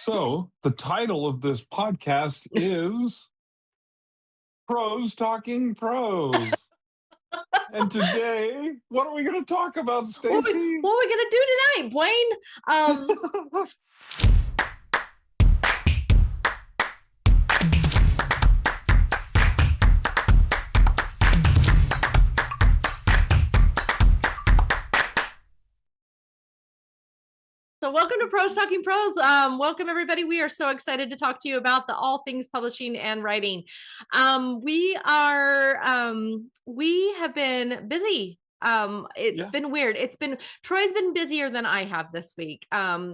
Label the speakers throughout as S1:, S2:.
S1: So the title of this podcast is Pros Talking Prose. And today, what are we going to talk about, Stacey?
S2: What are we going to do tonight, Blaine? So welcome to Pros Talking Prose. Welcome, everybody. We are so excited to talk to you about the all things publishing and writing. We have been busy. It's been weird. Troy's been busier than I have this week. I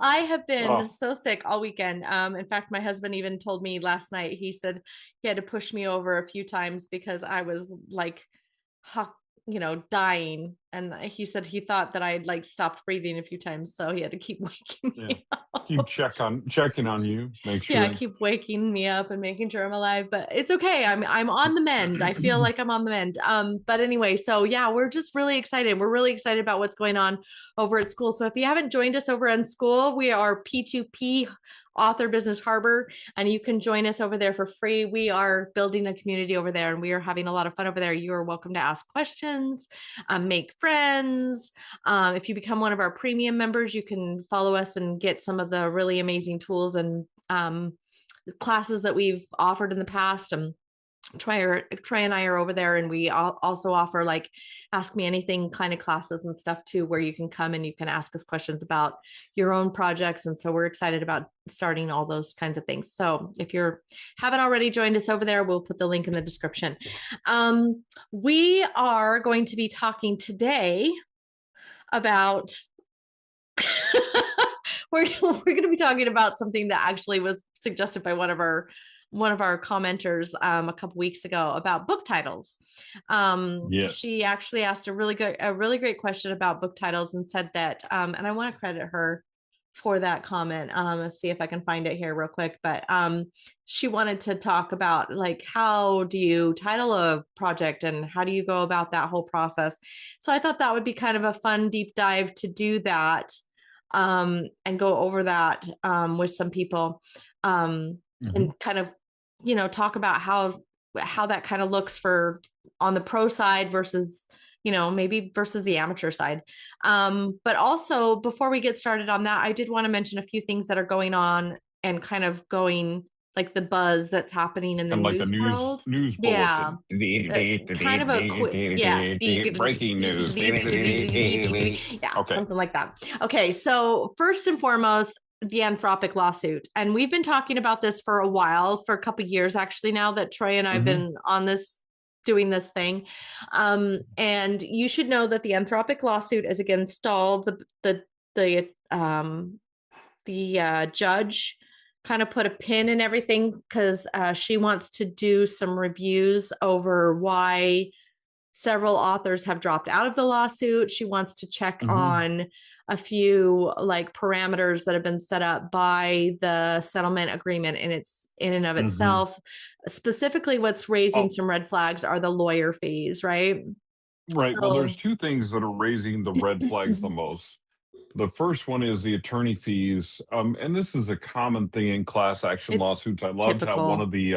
S2: have been so sick all weekend. In fact, my husband even told me last night, he said he had to push me over a few times because I was like, dying. And he said he thought that I had like stopped breathing a few times. So he had to keep waking me up.
S1: Keep checking on you. Make sure.
S2: Keep waking me up and making sure I'm alive, but it's okay. I'm on the mend. I feel like I'm on the mend. But anyway, so yeah, we're just really excited. We're really excited about what's going on over at school. So if you haven't joined us over in school, we are P2P Author Business Harbor, and you can join us over there for free. We are building a community over there and we are having a lot of fun over there. You are welcome to ask questions, make friends. If you become one of our premium members, you can follow us and get some of the really amazing tools and classes that we've offered in the past. Troy and I are over there, and we also offer like ask me anything kind of classes and stuff too, where you can come and you can ask us questions about your own projects. And so we're excited about starting all those kinds of things. So if you haven't already joined us over there, we'll put the link in the description. We are going to be talking today about we're going to be talking about something that actually was suggested by one of our commenters a couple weeks ago about book titles. She actually asked a really great question about book titles and said that, and I want to credit her for that comment. Let's see if I can find it here real quick. But she wanted to talk about like, how do you title a project and how do you go about that whole process? So I thought that would be kind of a fun deep dive to do that and go over that with some people and kind of talk about how that kind of looks for on the pro side versus, maybe versus the amateur side. But also before we get started on that, I did want to mention a few things that are going on and kind of going like the buzz that's happening in the news world.
S1: News bulletin.
S2: Kind of a quick,
S1: breaking news.
S2: Something like that. Okay. So first and foremost, the Anthropic lawsuit. And we've been talking about this for a while, for a couple of years, actually, now that Troy and I've been on this, doing this thing. And you should know that the Anthropic lawsuit is against stalled. The judge kind of put a pin in everything because she wants to do some reviews over why several authors have dropped out of the lawsuit. She wants to check on a few like parameters that have been set up by the settlement agreement in and of itself. Specifically, what's raising some red flags are the lawyer fees, right?
S1: Right. Well, there's two things that are raising the red flags the most. The first one is the attorney fees. And this is a common thing in class action lawsuits. I loved how one of the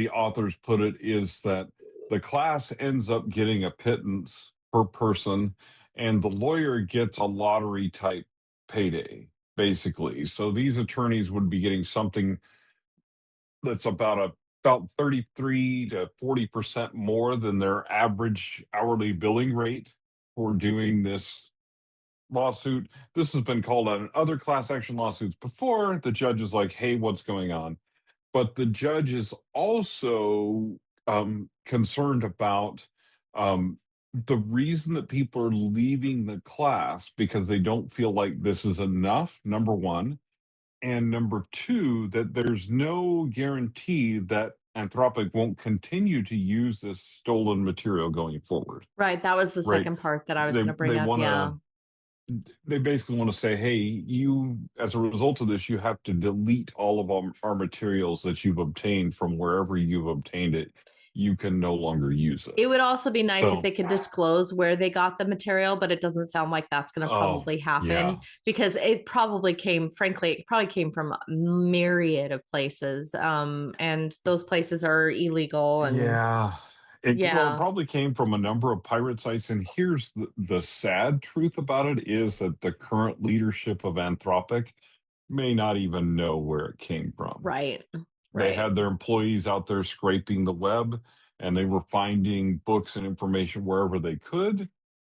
S1: authors put it is that the class ends up getting a pittance per person, and the lawyer gets a lottery type payday, basically. So these attorneys would be getting something that's about 33 to 40% more than their average hourly billing rate for doing this lawsuit. This has been called out in other class action lawsuits before. The judge is like, hey, what's going on? But the judge is also concerned about the reason that people are leaving the class because they don't feel like this is enough, number one. And number two, that there's no guarantee that Anthropic won't continue to use this stolen material going forward.
S2: Right. That was the second part that I was going to bring up.
S1: They basically want to say, hey, you, as a result of this, you have to delete all of our materials that you've obtained from wherever you've obtained it. you can no longer use it.
S2: It would also be nice if they could disclose where they got the material, but it doesn't sound like that's going to probably happen because it probably came, frankly, it probably came from a myriad of places. And those places are illegal. And
S1: well, it probably came from a number of pirate sites. And here's the sad truth about it is that the current leadership of Anthropic may not even know where it came from.
S2: Right.
S1: They had their employees out there scraping the web, and they were finding books and information wherever they could.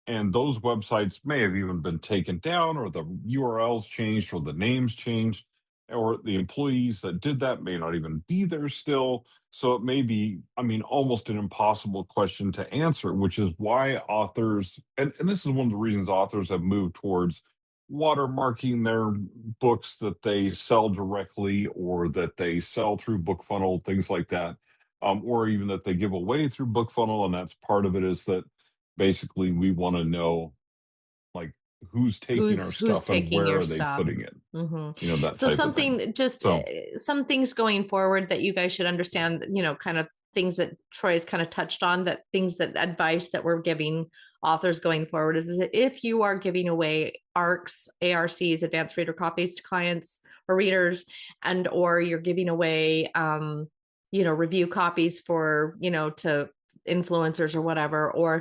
S1: And those websites may have even been taken down, or the URLs changed, or the names changed, or the employees that did that may not even be there still. So it may be, almost an impossible question to answer, which is why authors, and this is one of the reasons authors have moved towards watermarking their books that they sell directly or that they sell through BookFunnel, things like that, or even that they give away through BookFunnel. And that's part of it, is that basically we want to know, like, who's taking our stuff and where are they putting it. That
S2: so
S1: type
S2: something
S1: of thing.
S2: just some things going forward that you guys should understand, kind of things that Troy's kind of touched on, that things, that advice that we're giving authors going forward is that if you are giving away ARCs, advanced reader copies, to clients or readers, and or you're giving away review copies for to influencers or whatever, or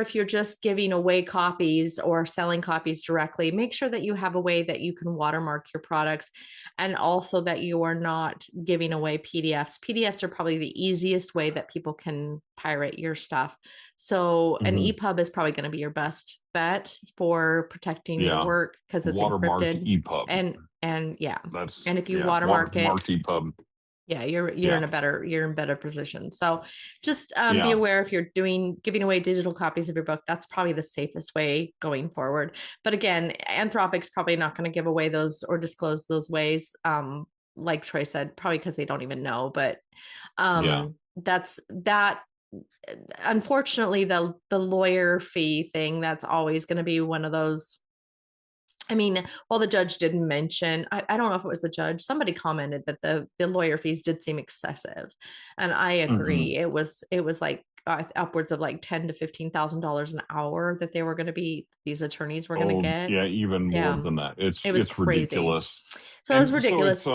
S2: if you're just giving away copies or selling copies directly, make sure that you have a way that you can watermark your products, and also that you are not giving away PDFs. PDFs are probably the easiest way that people can pirate your stuff. So an EPUB is probably going to be your best bet for protecting your work, because it's encrypted.
S1: EPUB.
S2: And if you watermark it,
S1: EPUB.
S2: Yeah, you're in a better position. So just be aware, if you're giving away digital copies of your book, that's probably the safest way going forward. But again, Anthropic's probably not going to give away those or disclose those ways. Like Troy said, probably because they don't even know. But that's that. Unfortunately, the lawyer fee thing, that's always going to be one of those. Well, the judge didn't mention, I don't know if it was the judge, somebody commented that the lawyer fees did seem excessive. And I agree. It was like upwards of like $10,000 to $15,000 an hour that these attorneys were going to get.
S1: Yeah, even more than that. It's ridiculous.
S2: So it was ridiculous.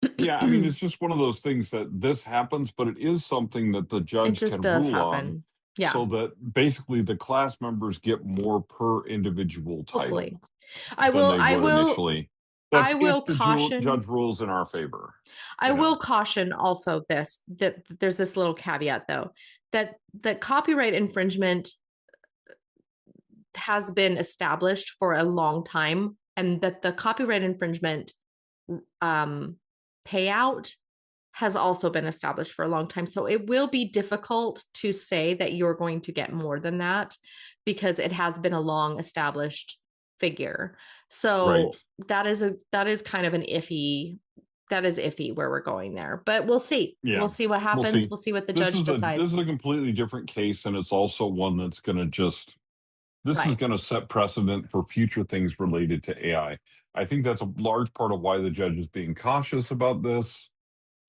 S1: It's just one of those things that this happens, but it is something that the judge can rule on.
S2: Yeah.
S1: So that basically the class members get more per individual title.
S2: Hopefully. I will caution.
S1: Judge rules in our favor.
S2: I will caution also that there's this little caveat, though, that copyright infringement has been established for a long time, and that the copyright infringement payout has also been established for a long time. So it will be difficult to say that you're going to get more than that, because it has been a long established figure. So that is kind of an iffy where we're going there, but we'll see. We'll see what happens. We'll see what the judge decides.
S1: This is a completely different case, and it's also one that's going to is going to set precedent for future things related to AI. I think that's a large part of why the judge is being cautious about this.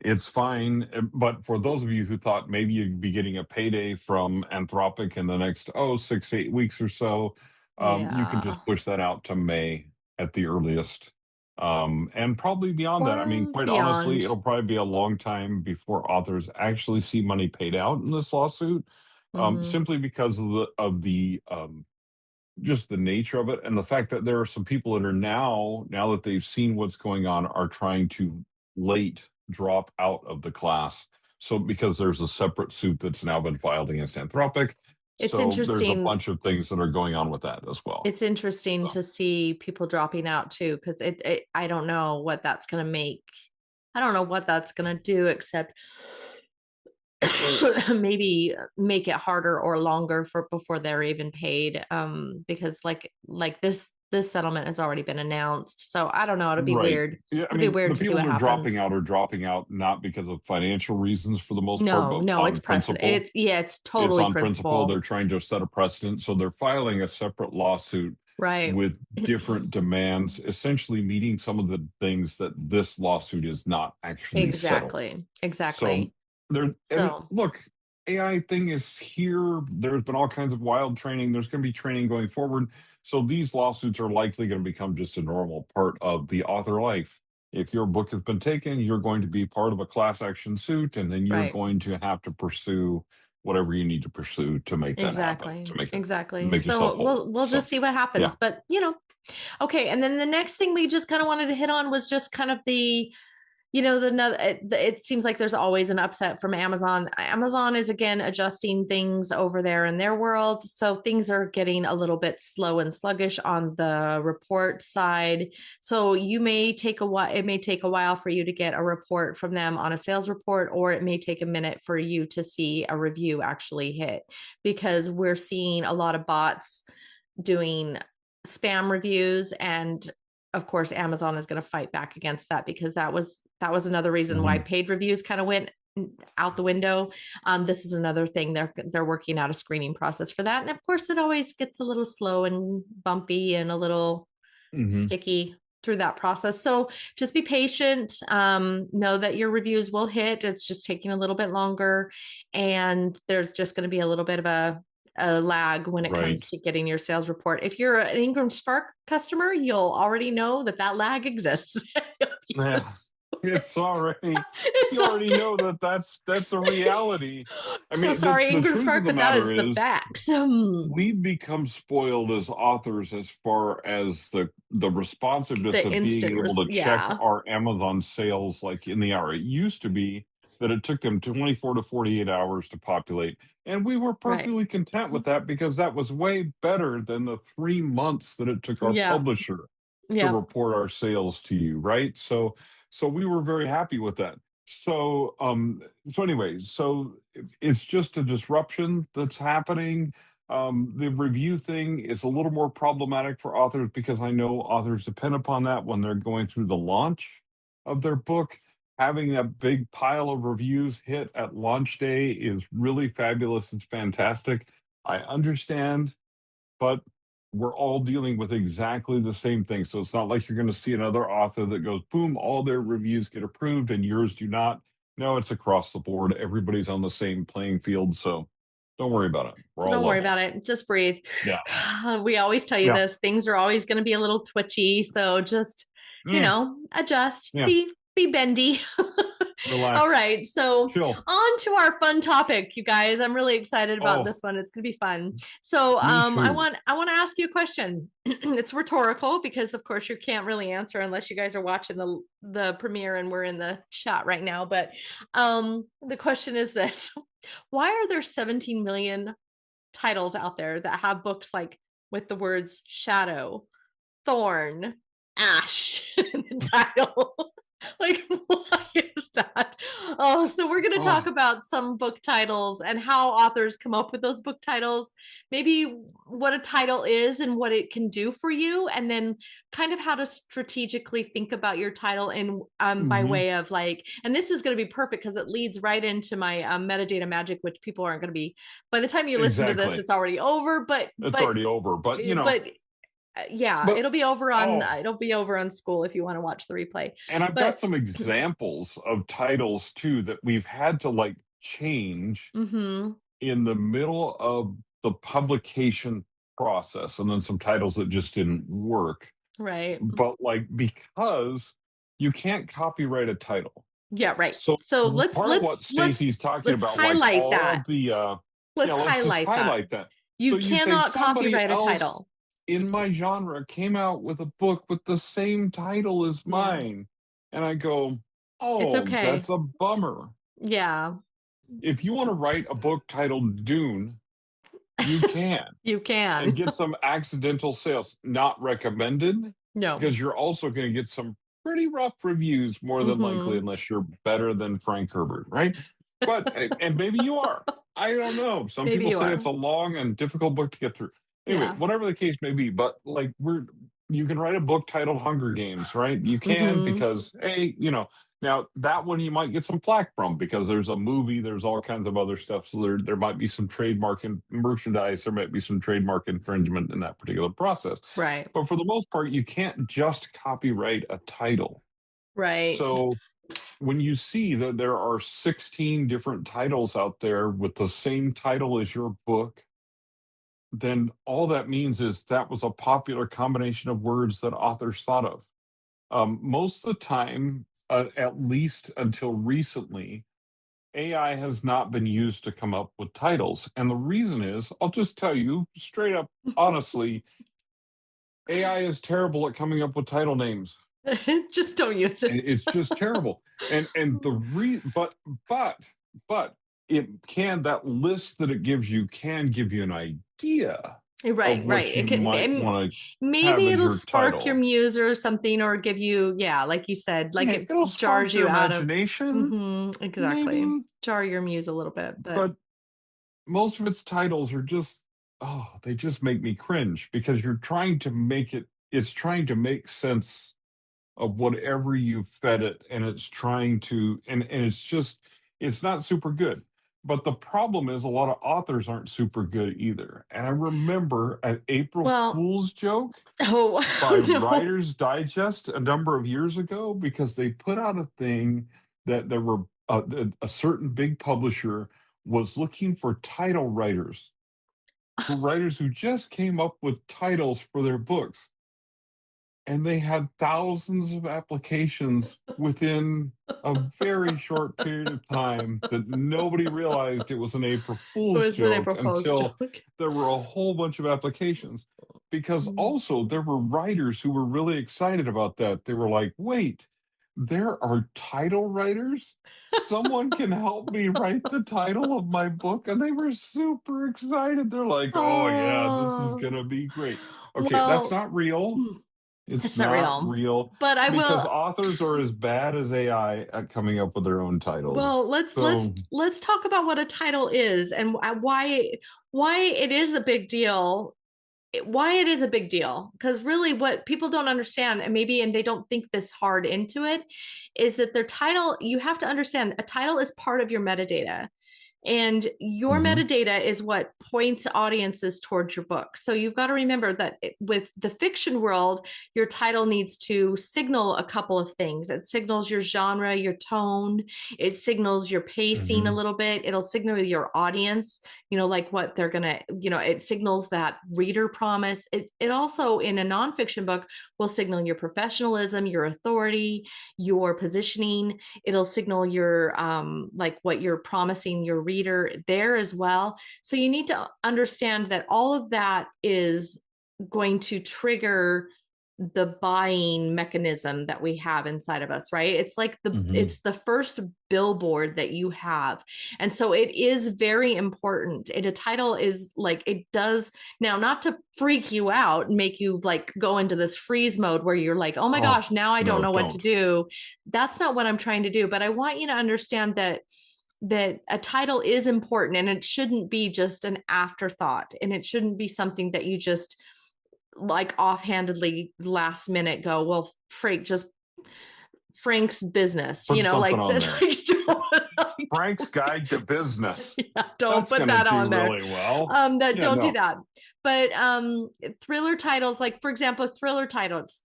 S1: It's fine, but for those of you who thought maybe you'd be getting a payday from Anthropic in the next 6 to 8 weeks or so, you can just push that out to May at the earliest, and probably beyond that. Honestly, it'll probably be a long time before authors actually see money paid out in this lawsuit, simply because of the just the nature of it, and the fact that there are some people that are now that they've seen what's going on, are trying to drop out of the class. So because there's a separate suit that's now been filed against Anthropic.
S2: It's
S1: interesting. There's a bunch of things that are going on with that as well.
S2: It's interesting to see people dropping out too, because I don't know what that's going to make. I don't know what that's going to do, except maybe make it harder or longer before they're even paid. Because like this settlement has already been announced. So I don't know. It'll be weird.
S1: Yeah,
S2: it'll be weird to see what happens.
S1: dropping out not because of financial reasons for the most part, but
S2: no, it's precedent. It's totally
S1: on principle. They're trying to set a precedent. So they're filing a separate lawsuit with different demands, essentially meeting some of the things that this lawsuit is not actually settling.
S2: Exactly.
S1: So Look, AI thing is here. There's been all kinds of wild training. There's going to be training going forward. So these lawsuits are likely going to become just a normal part of the author life. If your book has been taken, you're going to be part of a class action suit, and then you're going to have to pursue whatever you need to pursue to make that happen, to make yourself whole.
S2: We'll just see what happens. But okay. And then the next thing we just kind of wanted to hit on was just kind of it seems like there's always an upset from Amazon. Amazon is again adjusting things over there in their world. So things are getting a little bit slow and sluggish on the report side. So it may take a while for you to get a report from them on a sales report, or it may take a minute for you to see a review actually hit, because we're seeing a lot of bots doing spam reviews, and of course Amazon is going to fight back against that, because that was another reason why paid reviews kind of went out the window. This is another thing they're working out a screening process for that, and of course it always gets a little slow and bumpy and a little sticky through that process. So just be patient. Know that your reviews will hit. It's just taking a little bit longer, and there's just going to be a little bit of a lag when it comes to getting your sales report. If you're an Ingram Spark customer, you'll already know that lag exists.
S1: It's already you already know that's a reality. I mean,
S2: sorry, Ingram Spark, but that is the facts.
S1: We've become spoiled as authors as far as the responsiveness of being able to check our Amazon sales like in the hour. It used to be that it took them 24 to 48 hours to populate. And we were perfectly content with that, because that was way better than the 3 months that it took our publisher to report our sales to you, right? So we were very happy with that. So anyway, it's just a disruption that's happening. The review thing is a little more problematic for authors, because I know authors depend upon that when they're going through the launch of their book. Having a big pile of reviews hit at launch day is really fabulous. It's fantastic. I understand, but we're all dealing with exactly the same thing. So it's not like you're going to see another author that goes, boom, all their reviews get approved and yours do not. No, it's across the board. Everybody's on the same playing field. So don't worry about it.
S2: Don't worry about it. Just breathe.
S1: Yeah.
S2: We always tell you this. Things are always going to be a little twitchy. So just, adjust. Be bendy.
S1: Relax.
S2: All right. So on to our fun topic, you guys. I'm really excited about this one. It's going to be fun. So I want to ask you a question. It's rhetorical, because of course you can't really answer unless you guys are watching the premiere and we're in the chat right now. But the question is this: why are there 17 million titles out there that have books like with the words shadow, thorn, ash in the title? Like, why is that? So we're going to talk about some book titles and how authors come up with those book titles, maybe what a title is and what it can do for you, and then kind of how to strategically think about your title in by way of and this is going to be perfect because it leads right into my metadata magic, which people aren't going to be, by the time you listen to this, it's already over, but it'll be over on school if you want to watch the replay.
S1: And I've got some examples of titles too that we've had to change in the middle of the publication process, and then some titles that just didn't work.
S2: Right.
S1: But because you can't copyright a title.
S2: Yeah, right. So let's
S1: what Stacey's talking about,
S2: highlight that.
S1: Let's highlight that.
S2: You cannot copyright a title
S1: in my genre came out with a book with the same title as mine. And I go,
S2: it's okay.
S1: That's a bummer.
S2: Yeah.
S1: If you want to write a book titled Dune, you can.
S2: You can.
S1: And get some accidental sales. Not recommended.
S2: No.
S1: Because you're also going to get some pretty rough reviews, more than likely, unless you're better than Frank Herbert, right? But, and maybe you are. I don't know. Some people say it's a long and difficult book to get through. Anyway, whatever the case may be, but you can write a book titled Hunger Games, right? You can, because now that one you might get some flack from, because there's a movie, there's all kinds of other stuff. So there might be some trademark and merchandise, there might be some trademark infringement in that particular process.
S2: Right.
S1: But for the most part, you can't just copyright a title.
S2: Right.
S1: So when you see that there are 16 different titles out there with the same title as your book, then all that means is that was a popular combination of words that authors thought of. Most of the time, at least until recently, AI has not been used to come up with titles. And the reason is, I'll just tell you straight up, honestly, AI is terrible at coming up with title names.
S2: Just don't use it.
S1: It's just terrible. And but it can, that list that it gives you can give you an idea
S2: Right,
S1: of
S2: right.
S1: what you
S2: It can
S1: might want to have
S2: maybe
S1: as
S2: it'll
S1: your
S2: spark your
S1: title.
S2: muse or something, or give you, yeah, like you said, like
S1: Yeah,
S2: it
S1: it'll
S2: jars
S1: spark your
S2: you out of.
S1: imagination,
S2: Exactly.
S1: maybe,
S2: Jar your muse a little bit, but
S1: but most of its titles are just, oh, they just make me cringe because you're trying to make it, it's trying to make sense of whatever you fed it, and it's trying to, and it's just, it's not super good. But the problem is a lot of authors aren't super good either. And I remember an April
S2: well,
S1: Fool's joke
S2: oh
S1: by
S2: no.
S1: Writer's Digest a number of years ago because they put out a thing that there were a certain big publisher was looking for title writers, for writers who just came up with titles for their books, and they had thousands of applications within a very short period of time that nobody realized it was an April
S2: It
S1: Fool's
S2: was the
S1: joke
S2: April Fool's
S1: until
S2: joke.
S1: there were a whole bunch of applications. Because
S2: Mm.
S1: also there were writers who were really excited about that. They were like, wait, there are title writers? Someone can help me write the title of my book. And they were super excited. They're like, oh, yeah, this is
S2: Oh,
S1: going to be great. Okay, that's
S2: well,
S1: not real. It's
S2: it's not
S1: not
S2: real.
S1: real
S2: But I
S1: because
S2: will.
S1: authors are as bad as AI at coming up with their own titles.
S2: Well,
S1: So,
S2: let's talk about what a title is and why it is a big deal. Why it is a big deal, because really what people don't understand, and they don't think this hard into it, is that their title, you have to understand a title is part of your metadata. And your
S1: mhm,
S2: metadata is what points audiences towards your book. So you've got to remember that with the fiction world, your title needs to signal a couple of things. It signals your genre, your tone, it signals your pacing a
S1: mhm,
S2: little bit, it'll signal your audience, like what they're going to, it signals that reader promise. It also, in a nonfiction book, will signal your professionalism, your authority, your positioning. It'll signal your like what you're promising your reader there as well. So you need to understand that all of that is going to trigger the buying mechanism that we have inside of us, right?
S1: mhm.
S2: It's the first billboard that you have. And so it is very important. And a title is like, it does now, not to freak you out and make you like go into this freeze mode where you're like, oh my
S1: Oh,
S2: gosh, now I don't
S1: no,
S2: know what to
S1: don't.
S2: do. That's not what I'm trying to do. But I want you to understand that a title is important, and it shouldn't be just an afterthought, and it shouldn't be something that you just like offhandedly last minute go, well, Frank's business,
S1: Put something
S2: like
S1: on
S2: that.
S1: there.
S2: Like,
S1: Frank's Guide to Business.
S2: don't
S1: That's
S2: put
S1: going to
S2: that
S1: do
S2: on there.
S1: really well.
S2: That
S1: Yeah,
S2: don't do
S1: no.
S2: that. But thriller titles, like for example, thriller titles,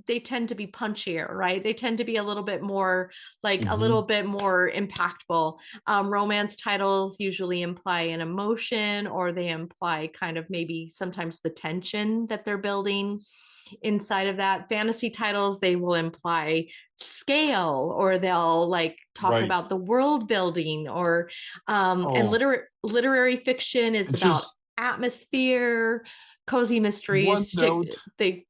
S2: they tend to be punchier, right? They tend to be a little bit more, like a little
S1: Mhm.
S2: bit more impactful. Romance titles usually imply an emotion, or they imply kind of maybe sometimes the tension that they're building inside of that. Fantasy titles, they will imply scale, or they'll like talk
S1: Right.
S2: about the world building, or and
S1: Oh,
S2: literary fiction is
S1: it's
S2: about
S1: just
S2: atmosphere. Cozy
S1: one
S2: mysteries
S1: note
S2: they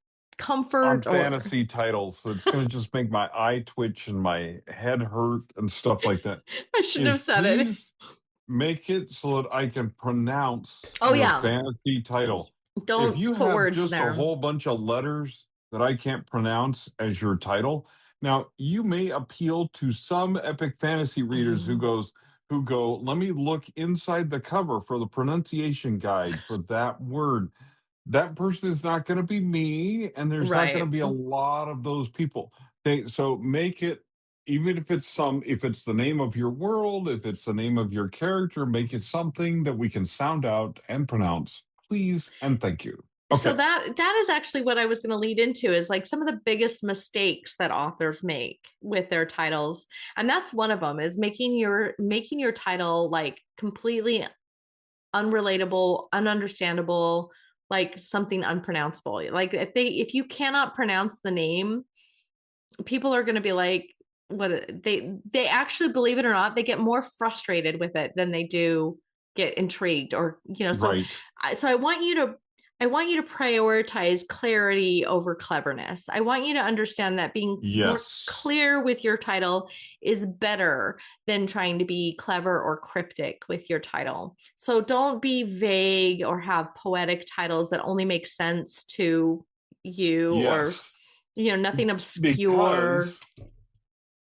S1: on
S2: comfort, or
S1: fantasy titles that's going to just make my eye twitch and my head hurt and stuff like that
S2: I shouldn't
S1: is
S2: have said it.
S1: please make it so that I can pronounce
S2: Oh
S1: your
S2: yeah,
S1: fantasy title. If
S2: don't
S1: you
S2: put
S1: have
S2: words
S1: just a
S2: there.
S1: whole bunch of letters that I can't pronounce as your title, now you may appeal to some epic fantasy readers who go, let me look inside the cover for the pronunciation guide for that word. That person is not going to be me, and there's not going to
S2: Right.
S1: be a lot of those people. So make it, even if it's the name of your world, if it's the name of your character, make it something that we can sound out and pronounce, please and thank you.
S2: So that is actually what I was going to lead into, is like some of the biggest mistakes that authors make with their titles. And that's one of them, is making your title like completely unrelatable, ununderstandable, like something unpronounceable. Like if you cannot pronounce the name, people are going to be like, what, they actually, believe it or not, they get more frustrated with it than they do get intrigued, or so
S1: Right.
S2: so I want you to prioritize clarity over cleverness. I want you to understand that being more clear with your title is better than trying to be clever or cryptic with your title. So don't be vague or have poetic titles that only make sense to you, or nothing obscure.
S1: Because,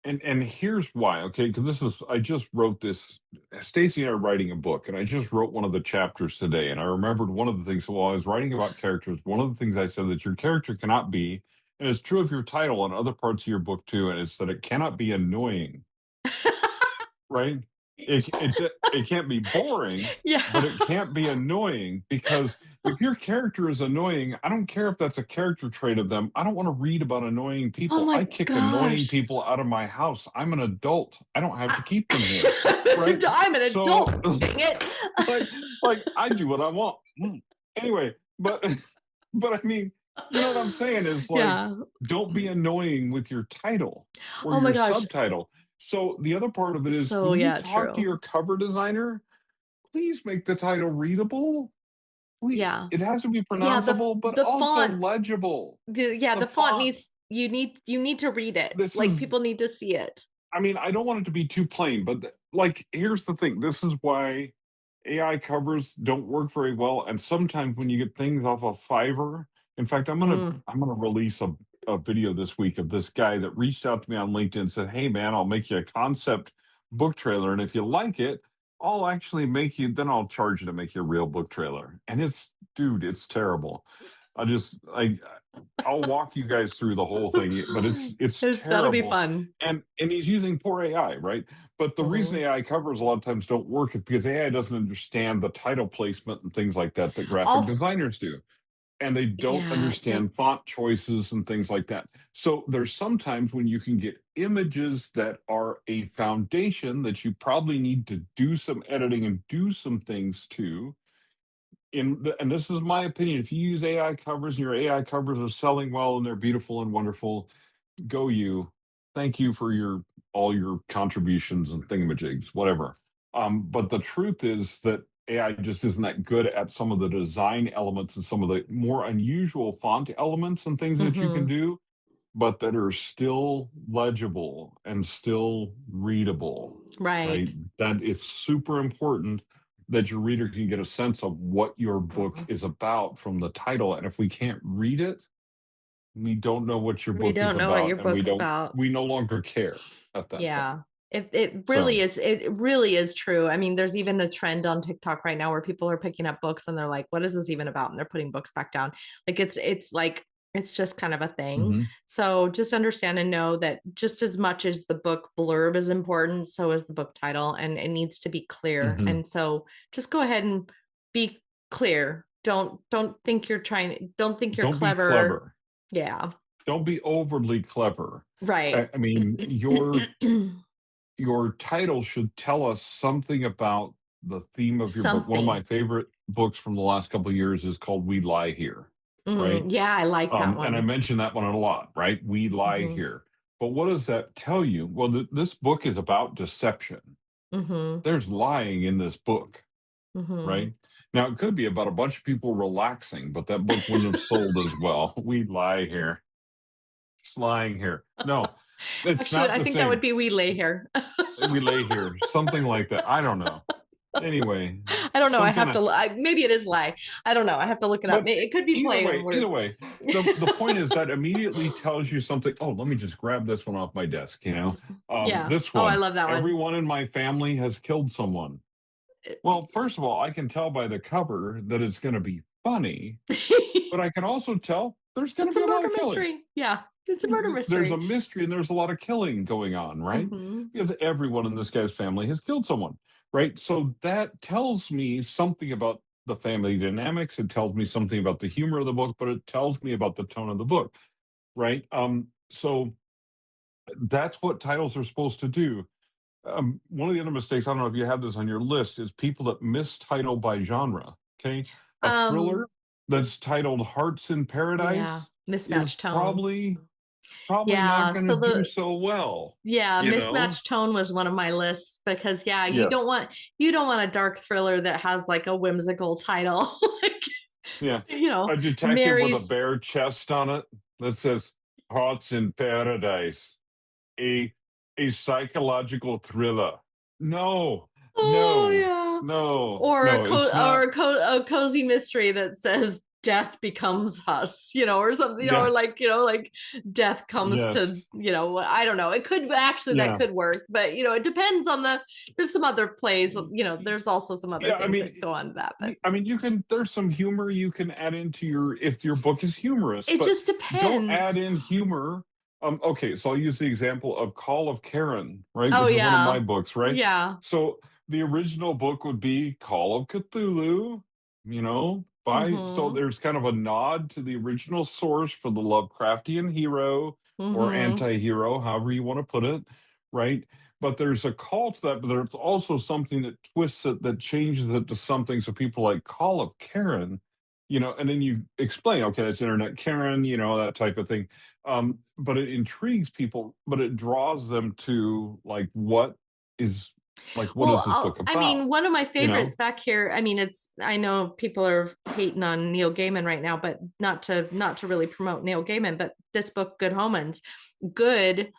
S1: and here's why, okay? Because I just wrote this. Stacey and I are writing a book, and I just wrote one of the chapters today. And I remembered one of the things while I was writing about characters, one of the things I said that your character cannot be, and it's true of your title and other parts of your book too, and it's that it cannot be annoying, right? It can't be boring, but it can't be annoying, because if your character is annoying, I don't care if that's a character trait of them. I don't want to read about annoying people.
S2: Oh my
S1: I kick
S2: gosh.
S1: annoying people out of my house. I'm an adult. I don't have to keep them here. Right?
S2: I'm an adult. Dang it.
S1: like I do what I want. Anyway, but I mean, you know what I'm saying is like, don't be annoying with your title or your subtitle. So the other part of it is, when you talk to your cover designer, please make the title readable. It has to be pronounceable, but also font, legible.
S2: The font needs, you need to read it. People need to see it.
S1: I mean, I don't want it to be too plain, but like, here's the thing. This is why AI covers don't work very well. And sometimes when you get things off of Fiverr, in fact, I'm gonna release a video this week of this guy that reached out to me on LinkedIn and said, "Hey man, I'll make you a concept book trailer, and if you like it, I'll actually then I'll charge you to make you a real book trailer." And it's terrible. I'll walk you guys through the whole thing, but it's terrible.
S2: That'll be fun.
S1: And he's using poor AI, right? But the reason AI covers a lot of times don't work is because AI doesn't understand the title placement and things like that graphic designers do. And they don't understand font choices and things like that. So there's sometimes when you can get images that are a foundation that you probably need to do some editing and do some things to. And this is my opinion. If you use AI covers and your AI covers are selling well and they're beautiful and wonderful, go you. Thank you for all your contributions and thingamajigs, whatever. But the truth is that AI just isn't that good at some of the design elements and some of the more unusual font elements and things that you can do, but that are still legible and still readable. Right? That is super important, that your reader can get a sense of what your book is about from the title. And if we can't read it, we don't know what your book is about. We no longer care at that point.
S2: It really is true. I mean, there's even a trend on TikTok right now where people are picking up books and they're like, what is this even about? And they're putting books back down. Like it's just kind of a thing. So just understand and know that just as much as the book blurb is important, so is the book title, and it needs to be clear. And so just go ahead and be clear. Don't think you're clever.
S1: Be clever.
S2: Yeah.
S1: Don't be overly clever.
S2: Right.
S1: I mean, your title should tell us something about the theme of your book. One of my favorite books from the last couple of years is called We Lie Here. Right?
S2: Yeah, I like that one.
S1: And I mention that one a lot, right? We lie here. But what does that tell you? Well, this book is about deception. There's lying in this book, right? Now, it could be about a bunch of people relaxing, but that book wouldn't have sold as well. We lie here. Just lying here. No, it's
S2: actually, I think that would be We Lay Here.
S1: We lay here. Something like that. I don't know. Anyway,
S2: I don't know. I have to. Maybe it is lie. I don't know. I have to look it up. It could be play on words.
S1: Either way, the point is that immediately tells you something. Oh, let me just grab this one off my desk. This one.
S2: Oh, I love that one.
S1: Everyone in my family has killed someone. Well, first of all, I can tell by the cover that it's going to be funny, but I can also tell there's going to be a lot of killing.
S2: Yeah. It's a murder mystery.
S1: There's a mystery and there's a lot of killing going on, right? Because everyone in this guy's family has killed someone, right? So that tells me something about the family dynamics. It tells me something about the humor of the book, but it tells me about the tone of the book, right? So that's what titles are supposed to do. One of the other mistakes, I don't know if you have this on your list, is people that mistitle by genre. Okay. A thriller that's titled Hearts in Paradise is
S2: mismatched tone.
S1: probably not going to do so well.
S2: Mismatched tone was one of my lists because you don't want a dark thriller that has like a whimsical title. Like,
S1: a detective with a bare chest on it that says Hearts in Paradise, a psychological thriller. No,
S2: or
S1: a
S2: cozy mystery that says death becomes us, or something, or like death comes to, I don't know. It could actually that could work, but it depends on there's some other plays, there's also some other things that go on that. But
S1: there's some humor you can add into if your book is humorous.
S2: It just depends.
S1: Don't add in humor. Okay, so I'll use the example of Call of Karen, right? Which is one of my books, right?
S2: Yeah.
S1: So the original book would be Call of Cthulhu, so there's kind of a nod to the original source for the Lovecraftian hero or anti-hero, however you want to put it, right? But there's a call to that, but there's also something that twists it, that changes it to something. So people like Call of Karen, and then you explain, okay, that's Internet Karen, that type of thing. But it intrigues people, but it draws them to like, what is this book about?
S2: I mean, one of my favorites back here, I know people are hating on Neil Gaiman right now, but not to really promote Neil Gaiman, but this book, Good Omens, good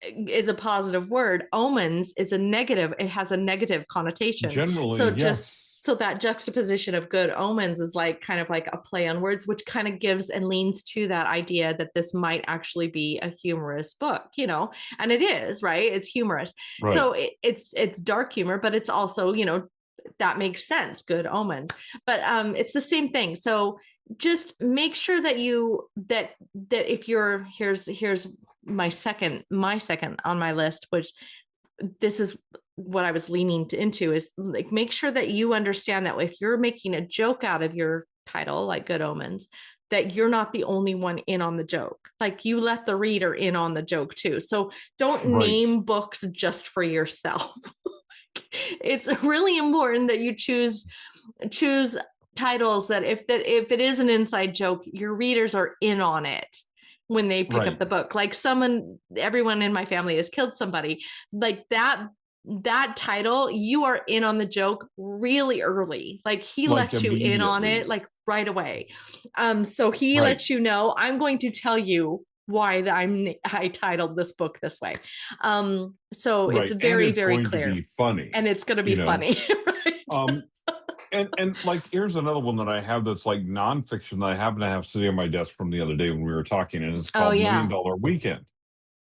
S2: is a positive word. Omens is a negative. It has a negative connotation.
S1: Generally,
S2: so
S1: yes.
S2: So that juxtaposition of good omens is like kind of like a play on words, which kind of gives and leans to that idea that this might actually be a humorous book, and it is, right? It's humorous. Right. So it's dark humor, but it's also, that makes sense. Good omens. But it's the same thing. So just make sure that that if you're, here's my second on my list, which this is what I was leaning into, is like, make sure that you understand that if you're making a joke out of your title, like Good Omens, that you're not the only one in on the joke. Like, you let the reader in on the joke too. So don't name books just for yourself. It's really important that you choose titles that if it is an inside joke, your readers are in on it when they pick up the book. Like, everyone in my family has killed somebody, like that title, you are in on the joke really early. Like, he lets you in on it like right away. So he lets you know, I'm going to tell you why I titled this book this way. So it's very, very clear.
S1: To be funny.
S2: And it's going to be funny. Right?
S1: And like, here's another one that I have that's like nonfiction that I happen to have sitting on my desk from the other day when we were talking, and it's called $1 Million Weekend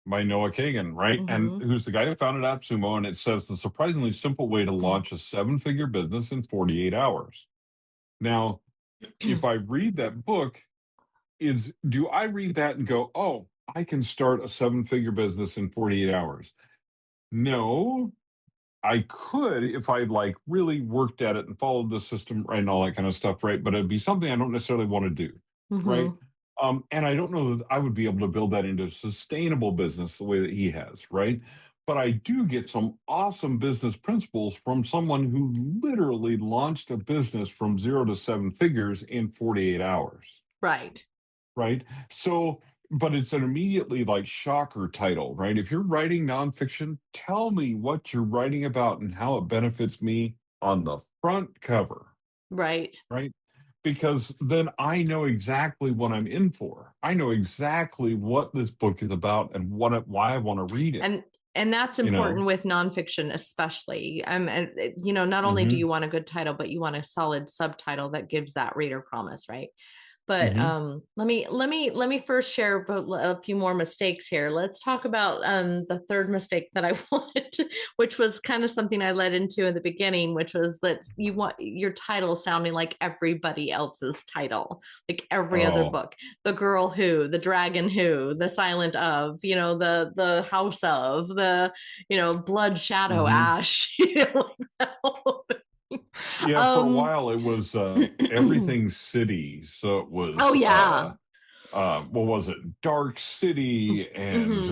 S1: by Noah Kagan, right? And who's the guy who founded AppSumo, and it says the surprisingly simple way to launch a 7-figure business in 48 hours. Now, if I read that book, do I read that and go, oh, I can start a 7-figure business in 48 hours? No, I could if I like really worked at it and followed the system, right, and all that kind of stuff, right? But it'd be something I don't necessarily want to do, right? And I don't know that I would be able to build that into a sustainable business the way that he has, right? But I do get some awesome business principles from someone who literally launched a business from 0 to 7 figures in 48 hours.
S2: Right.
S1: Right. So, but it's an immediately like shocker title, right? If you're writing nonfiction, tell me what you're writing about and how it benefits me on the front cover.
S2: Right.
S1: Right. Because then I know exactly what I'm in for. I know exactly what this book is about and why I want to read it.
S2: And that's important with nonfiction, especially. Not only do you want a good title, but you want a solid subtitle that gives that reader promise, right? But let me first share a few more mistakes here. Let's talk about the third mistake that I wanted, which was kind of something I led into in the beginning, which was that you want your title sounding like everybody else's title, like every other book. The Girl Who, The Dragon Who, The Silent of, the House of, the Blood Shadow Ash, like that whole thing.
S1: Yeah, for a while it was everything city. So it was
S2: Oh yeah.
S1: What was it? Dark City and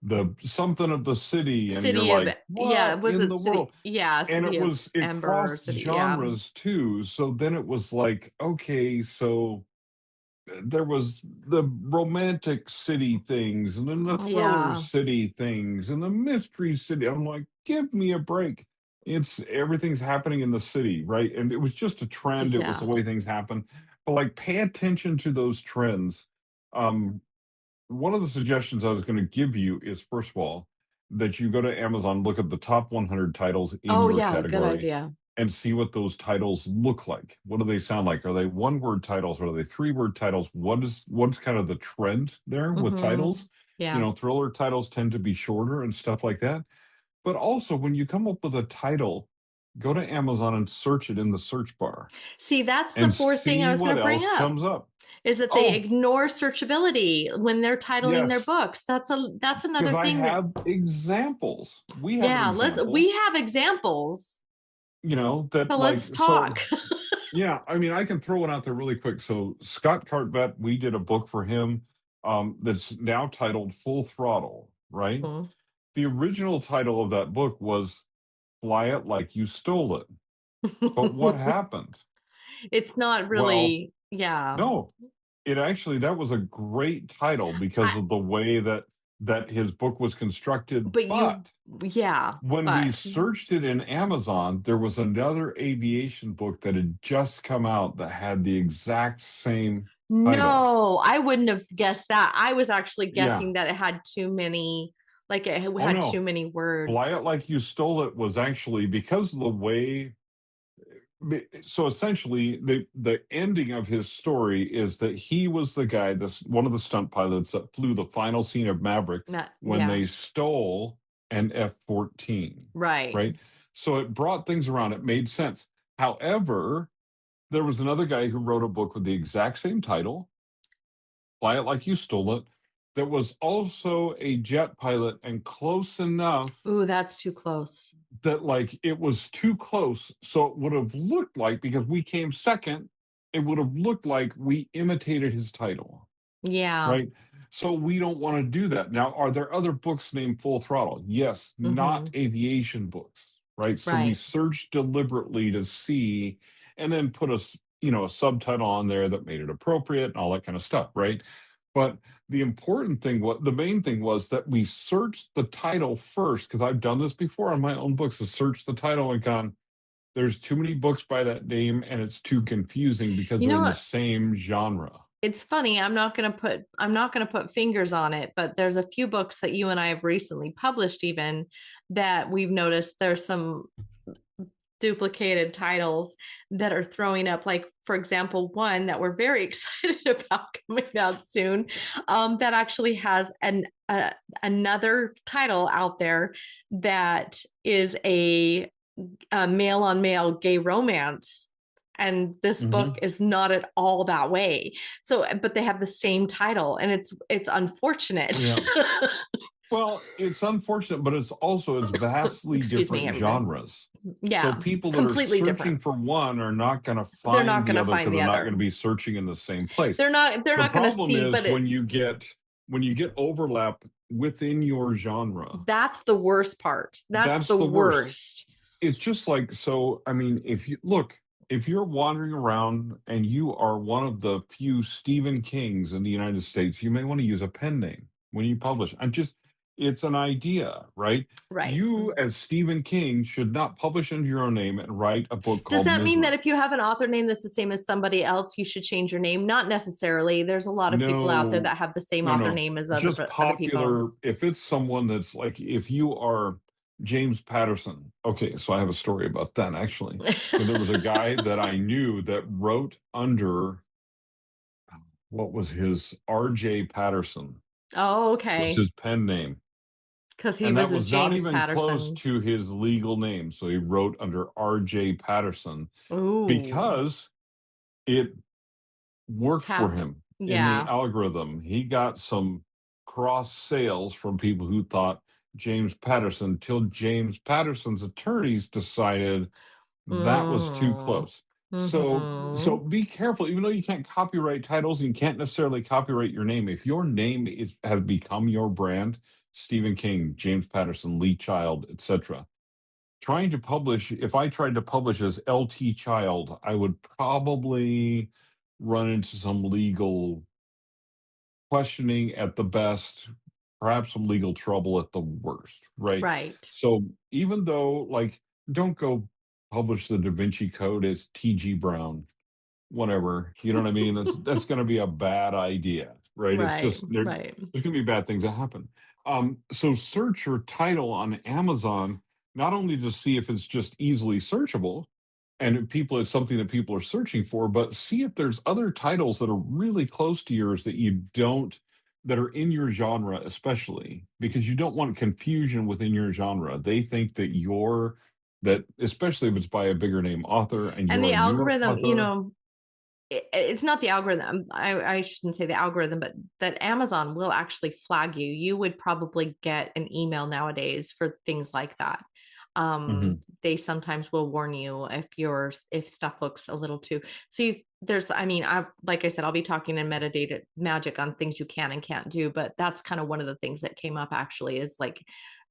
S1: the something of the city, and you're
S2: City of,
S1: like,
S2: yeah,
S1: what
S2: was
S1: in
S2: it
S1: the world?
S2: city? Yeah,
S1: And
S2: City of
S1: it
S2: Ember,
S1: crossed
S2: City, yeah.
S1: genres too. So then it was like, okay, so there was the romantic city things, and then the thriller
S2: Yeah.
S1: city things, and the mystery city. I'm like, give me a break. It's everything's happening in the city, right? And it was just a trend. It was the
S2: Yeah.
S1: way things happen. But like, pay attention to those trends. Um, One of the suggestions I was going to give you is, first of all, that you go to Amazon, look at the top 100 titles in
S2: Oh
S1: your
S2: yeah, good
S1: category,
S2: idea.
S1: and see what those titles look like. What do they sound like? Are they one-word titles? Are they three-word titles? What's kind of the trend there with titles? You
S2: Yeah.
S1: know, thriller titles tend to be shorter and stuff like that. But also, when you come up with a title, go to Amazon and search it in the search bar
S2: See, that's the
S1: and
S2: fourth thing I
S1: see
S2: was going
S1: what
S2: to bring
S1: else
S2: up,
S1: comes up.
S2: is that they
S1: Oh,
S2: ignore searchability when they're titling their
S1: yes,
S2: books. That's
S1: because
S2: another
S1: I
S2: thing that,
S1: have examples. We have an
S2: yeah,
S1: example,
S2: we have examples.
S1: you know, that
S2: So let's
S1: like, so
S2: talk.
S1: yeah, I mean, I can throw one out there really quick. So Scott Cartvet, we did a book for him that's now titled Full Throttle, right?
S2: Mhm.
S1: The original title of that book was Fly It Like You Stole It. But what happened?
S2: It's not
S1: Well,
S2: really, yeah.
S1: no, it actually, that was a great title because
S2: I,
S1: of the way that his book was constructed.
S2: but you,
S1: But
S2: yeah,
S1: when we
S2: but
S1: searched it in Amazon, there was another aviation book that had just come out that had the exact same title.
S2: no, I wouldn't have guessed that. I was actually
S1: Yeah.
S2: guessing that it had too many, like it
S1: Oh
S2: had too
S1: no.
S2: many words.
S1: Fly It Like You Stole It was actually because of the way. So essentially, the ending of his story is that he was the guy, this one of the stunt pilots that flew the final scene of Maverick when
S2: Yeah,
S1: they stole an F-14,
S2: right.
S1: right? So it brought things around. It made sense. However, there was another guy who wrote a book with the exact same title, Fly It Like You Stole It, that was also a jet pilot and close enough
S2: Ooh, that's too close.
S1: that like it was too close. So it would have looked like, because we came second, it would have looked like we imitated his title,
S2: Yeah.
S1: right? So we don't want to do that. Now, are there other books named Full Throttle? Yes, not aviation books, right? So we
S2: Right.
S1: searched deliberately to see, and then put a subtitle on there that made it appropriate and all that kind of stuff, right? But the important thing, what the main thing was, that we searched the title first, because I've done this before on my own books, to search the title and gone, there's too many books by that name and it's too confusing because
S2: You
S1: they're
S2: know
S1: in the
S2: what?
S1: same genre.
S2: It's funny. I'm not gonna put fingers on it, but there's a few books that you and I have recently published even that we've noticed there's some duplicated titles that are throwing up, like for example one that we're very excited about coming out soon, that actually has another title out there that is a male on male gay romance, and this book
S1: Mm-hmm.
S2: is not at all that way. So but they have the same title, and it's unfortunate.
S1: Yeah. Well, it's unfortunate, but it's vastly
S2: Excuse me,
S1: different
S2: everybody.
S1: genres. So
S2: Yeah,
S1: people that are
S2: completely different.
S1: searching for one are not going to
S2: They're
S1: find
S2: not going
S1: the
S2: to
S1: other
S2: find
S1: because
S2: the
S1: they're not going
S2: other.
S1: to be searching in the same place.
S2: They're
S1: The
S2: not going to
S1: problem
S2: see, but
S1: is
S2: it's
S1: when you get overlap within your genre,
S2: that's the worst part. That's
S1: that's
S2: the
S1: the worst.
S2: worst.
S1: It's just like, so I mean, if you're wandering around and you are one of the few Stephen Kings in the United States, you may want to use a pen name when you publish. It's an idea, right?
S2: Right.
S1: You, as Stephen King, should not publish under your own name and write a book
S2: Does
S1: called
S2: that mean that
S1: Misery.
S2: if you have an author name that's the same as somebody else, you should change your name? Not necessarily. There's a lot of people out there
S1: No,
S2: that have the same
S1: no,
S2: author
S1: no.
S2: name as
S1: Just
S2: other people.
S1: popular. If it's someone that's like, if you are James Patterson. Okay, so I have a story about that actually. Because there was a guy that I knew that wrote under, what was his, R.J. Patterson
S2: Oh,
S1: was
S2: okay.
S1: his pen name.
S2: Because he
S1: And that
S2: was a
S1: was not
S2: James
S1: even close
S2: Patterson.
S1: to his legal name. So he wrote under R.J. Patterson
S2: Ooh.
S1: because it worked for him in the
S2: Yeah.
S1: algorithm. He got some cross sales from people who thought James Patterson, till James Patterson's attorneys decided, That was too
S2: Mm.
S1: close. So be careful, even though you can't copyright titles, and you can't necessarily copyright your name. If your name has become your brand, Stephen King, James Patterson, Lee Child, etc. Trying to publish, if I tried to publish as LT Child, I would probably run into some legal questioning at the best, perhaps some legal trouble at the worst, right?
S2: Right.
S1: So even though, like, don't go publish the Da Vinci Code as TG Brown, whatever. You know what I mean? That's going to be a bad idea, right? It's
S2: Right.
S1: just
S2: Right.
S1: there's going to be bad things that happen. So search your title on Amazon not only to see if it's just easily searchable, and if people it's something that people are searching for, but see if there's other titles that are really close to yours that you don't that are in your genre, especially because you don't want confusion within your genre. They think that you're that, especially if it's by a bigger name author and
S2: And
S1: you're
S2: the
S1: a newer
S2: algorithm,
S1: author.
S2: it's not the algorithm. I shouldn't say the algorithm, but that Amazon will actually flag you. You would probably get an email nowadays for things like that.
S1: Mhm.
S2: They sometimes will warn you if stuff looks a little too. So there's, I mean, like I said, I'll be talking in metadata magic on things you can and can't do, but that's kind of one of the things that came up actually is like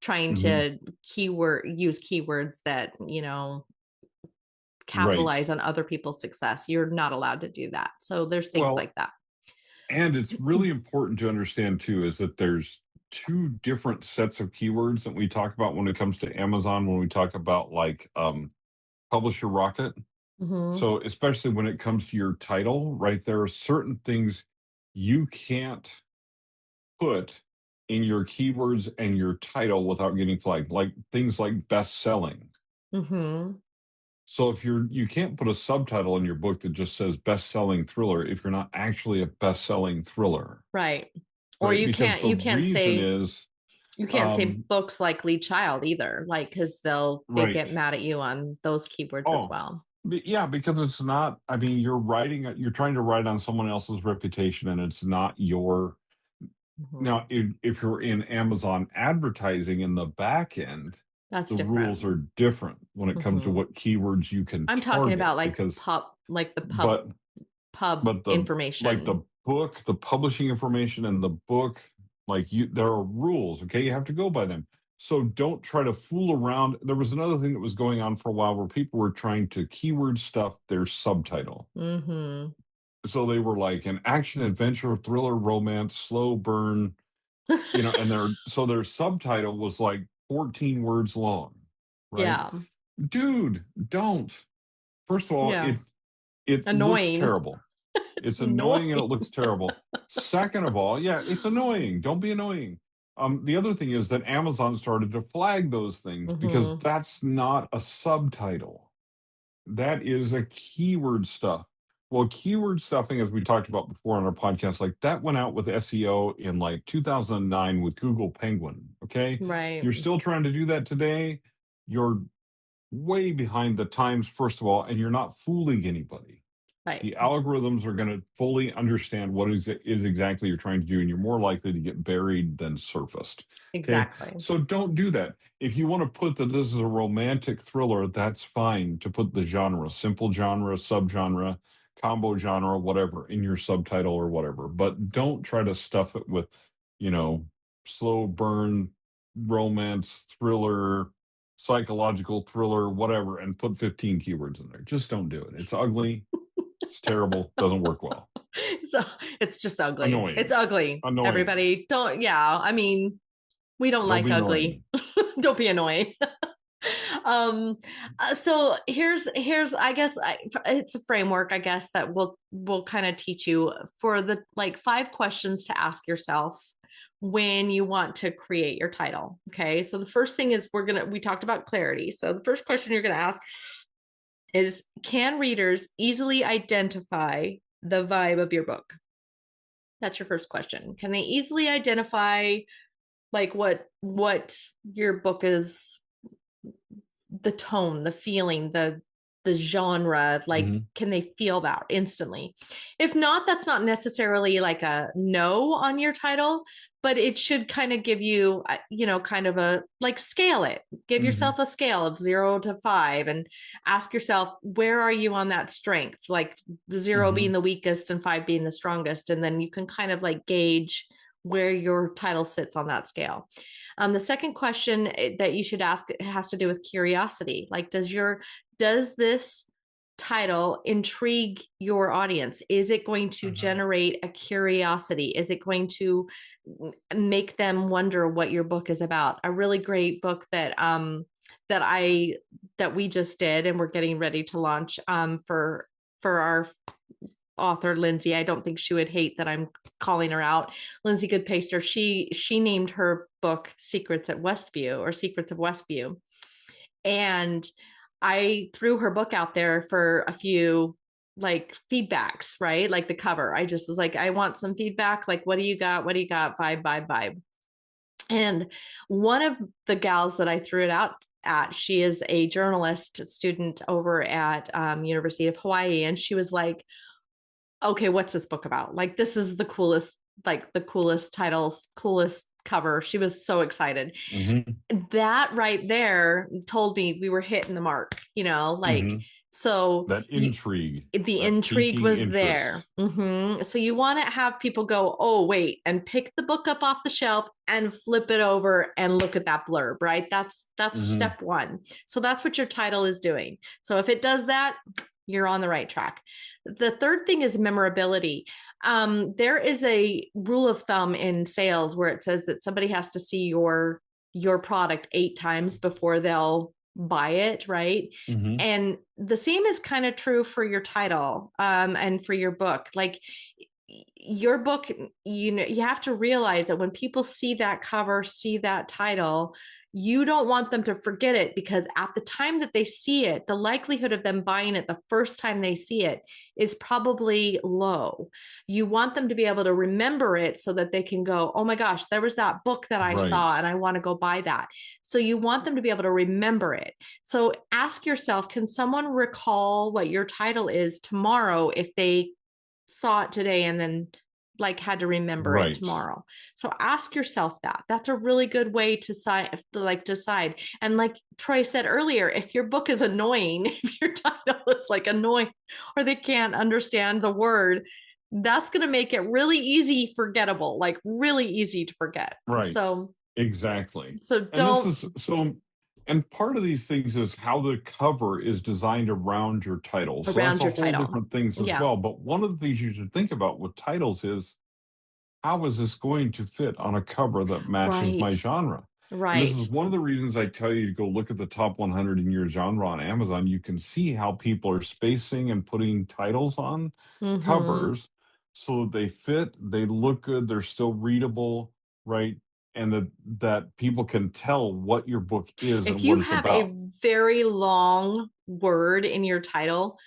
S2: trying
S1: Mhm.
S2: to use keywords that
S1: Right.
S2: capitalize on other people's success. You're not allowed to do that. So there's things
S1: Well,
S2: like that.
S1: and it's really important to understand too is that there's two different sets of keywords that we talk about when it comes to Amazon when we talk about like Publisher Rocket.
S2: Mm-hmm.
S1: So especially when it comes to your title, right? There are certain things you can't put in your keywords and your title without getting flagged, like things like best selling.
S2: Mm-hmm.
S1: So if you can't put a subtitle in your book that just says best-selling thriller if you're not actually a best-selling thriller,
S2: Right. Or
S1: right? Because the
S2: you
S1: reason is
S2: can't say books like Lead Child either, like because they get
S1: right.
S2: mad at you on those keywords as
S1: Oh,
S2: well.
S1: yeah, because it's not, I mean, you're trying to write on someone else's reputation and it's not your
S2: Mm-hmm.
S1: now if you're in Amazon advertising in the back end,
S2: That's
S1: the rules
S2: different.
S1: are different when it comes to
S2: Mm-hmm.
S1: what keywords you can
S2: I'm talking
S1: target
S2: about
S1: because
S2: like the
S1: but
S2: pub
S1: but the like
S2: information.
S1: the book, the publishing information and the book, like there are rules, okay? You have to go by them. So don't try to fool around. There was another thing that was going on for a while where people were trying to keyword stuff their subtitle.
S2: Mm-hmm.
S1: So they were like an action, adventure, thriller, romance, slow burn, and their subtitle was like 14 words long, right?
S2: Yeah.
S1: Dude, don't. First of all,
S2: Yeah.
S1: it looks
S2: Annoying.
S1: terrible.
S2: It's
S1: It's annoying and it
S2: annoying.
S1: looks terrible. Second of all, yeah, it's annoying. Don't be annoying. The other thing is that Amazon started to flag those things because
S2: Mm-hmm.
S1: that's not a subtitle. That is a keyword stuff. Well, keyword stuffing, as we talked about before on our podcast, like that went out with SEO in like 2009 with Google Penguin. Okay.
S2: Right.
S1: You're still trying to do that today. You're way behind the times, first of all, and you're not fooling anybody.
S2: Right.
S1: The algorithms are going to fully understand what is exactly you're trying to do, and you're more likely to get buried than surfaced. Okay,
S2: Exactly.
S1: so don't do that. If you want to put that this is a romantic thriller, that's fine to put the genre, simple genre, subgenre, combo genre, whatever, in your subtitle or whatever. But don't try to stuff it with, you know, slow burn, romance, thriller, psychological thriller, whatever, and put 15 keywords in there. Just don't do it. It's ugly. It's terrible. Doesn't work well.
S2: So it's just ugly. It's
S1: Annoying.
S2: ugly.
S1: Annoying.
S2: Everybody don't, yeah. I mean, we don't
S1: Don't
S2: like
S1: be
S2: ugly.
S1: annoying.
S2: Don't be annoying. um so here's I guess it's a framework I guess that will kind of teach you for the like 5 questions to ask yourself when you want to create your title. Okay, so the first thing is we talked about clarity, so the first question you're going to ask is, can readers easily identify the vibe of your book? That's your first question. Can they easily identify like what your book is, the tone, the feeling, the genre, like can they feel that instantly? If not, that's not necessarily like a no on your title, but it should kind of give you, kind of a like scale it, give yourself a scale of 0 to 5 and ask yourself, where are you on that strength? Like the 0 being the weakest and 5 being the strongest. And then you can kind of like gauge where your title sits on that scale. The second question that you should ask has to do with curiosity. Like, does this title intrigue your audience? Is it going to generate a curiosity? Is it going to make them wonder what your book is about? A really great book that we just did and we're getting ready to launch for our author Lindsay. I don't think she would hate that I'm calling her out. Lindsay Goodpaster. She named her book Secrets at Westview, or Secrets of Westview. And I threw her book out there for a few like feedbacks, right? Like the cover. I just was like, I want some feedback. Like, what do you got? What do you got? Vibe. And one of the gals that I threw it out at, she is a journalist student over at University of Hawaii. And she was like, okay, what's this book about? Like, this is the coolest titles, coolest cover. She was so excited. That right there told me we were hitting the mark, so
S1: that intrigue,
S2: the intrigue was there. So you want to have people go, oh, wait, and pick the book up off the shelf and flip it over and look at that blurb, right? That's step one. So that's what your title is doing. So if it does that, you're on the right track. The third thing is memorability. There is a rule of thumb in sales where it says that somebody has to see your product 8 times before they'll buy it, right? And the same is kind of true for your title and for your book. Like your book, you have to realize that when people see that cover, see that title, you don't want them to forget it, because at the time that they see it, the likelihood of them buying it the first time they see it is probably low. You want them to be able to remember it so that they can go, oh my gosh, there was that book that I saw and I want to go buy that. So you want them to be able to remember it. So ask yourself, can someone recall what your title is tomorrow if they saw it today and then like had to remember it tomorrow? So ask yourself that. That's a really good way to decide. And like Troy said earlier, if your book is annoying, if your title is like annoying or they can't understand the word, that's going to make it really easy forgettable, like really easy to forget.
S1: Right.
S2: So
S1: exactly.
S2: So don't.
S1: And part of these things is how the cover is designed around your title. So that's a whole different things as well. But one of the things you should think about with titles is, how is this going to fit on a cover that matches my genre?
S2: Right.
S1: And this is one of the reasons I tell you to go look at the top 100 in your genre on Amazon. You can see how people are spacing and putting titles on covers so that they fit, they look good, they're still readable, right? And that people can tell what your book is and what it's about.
S2: If you have a very long word in your title,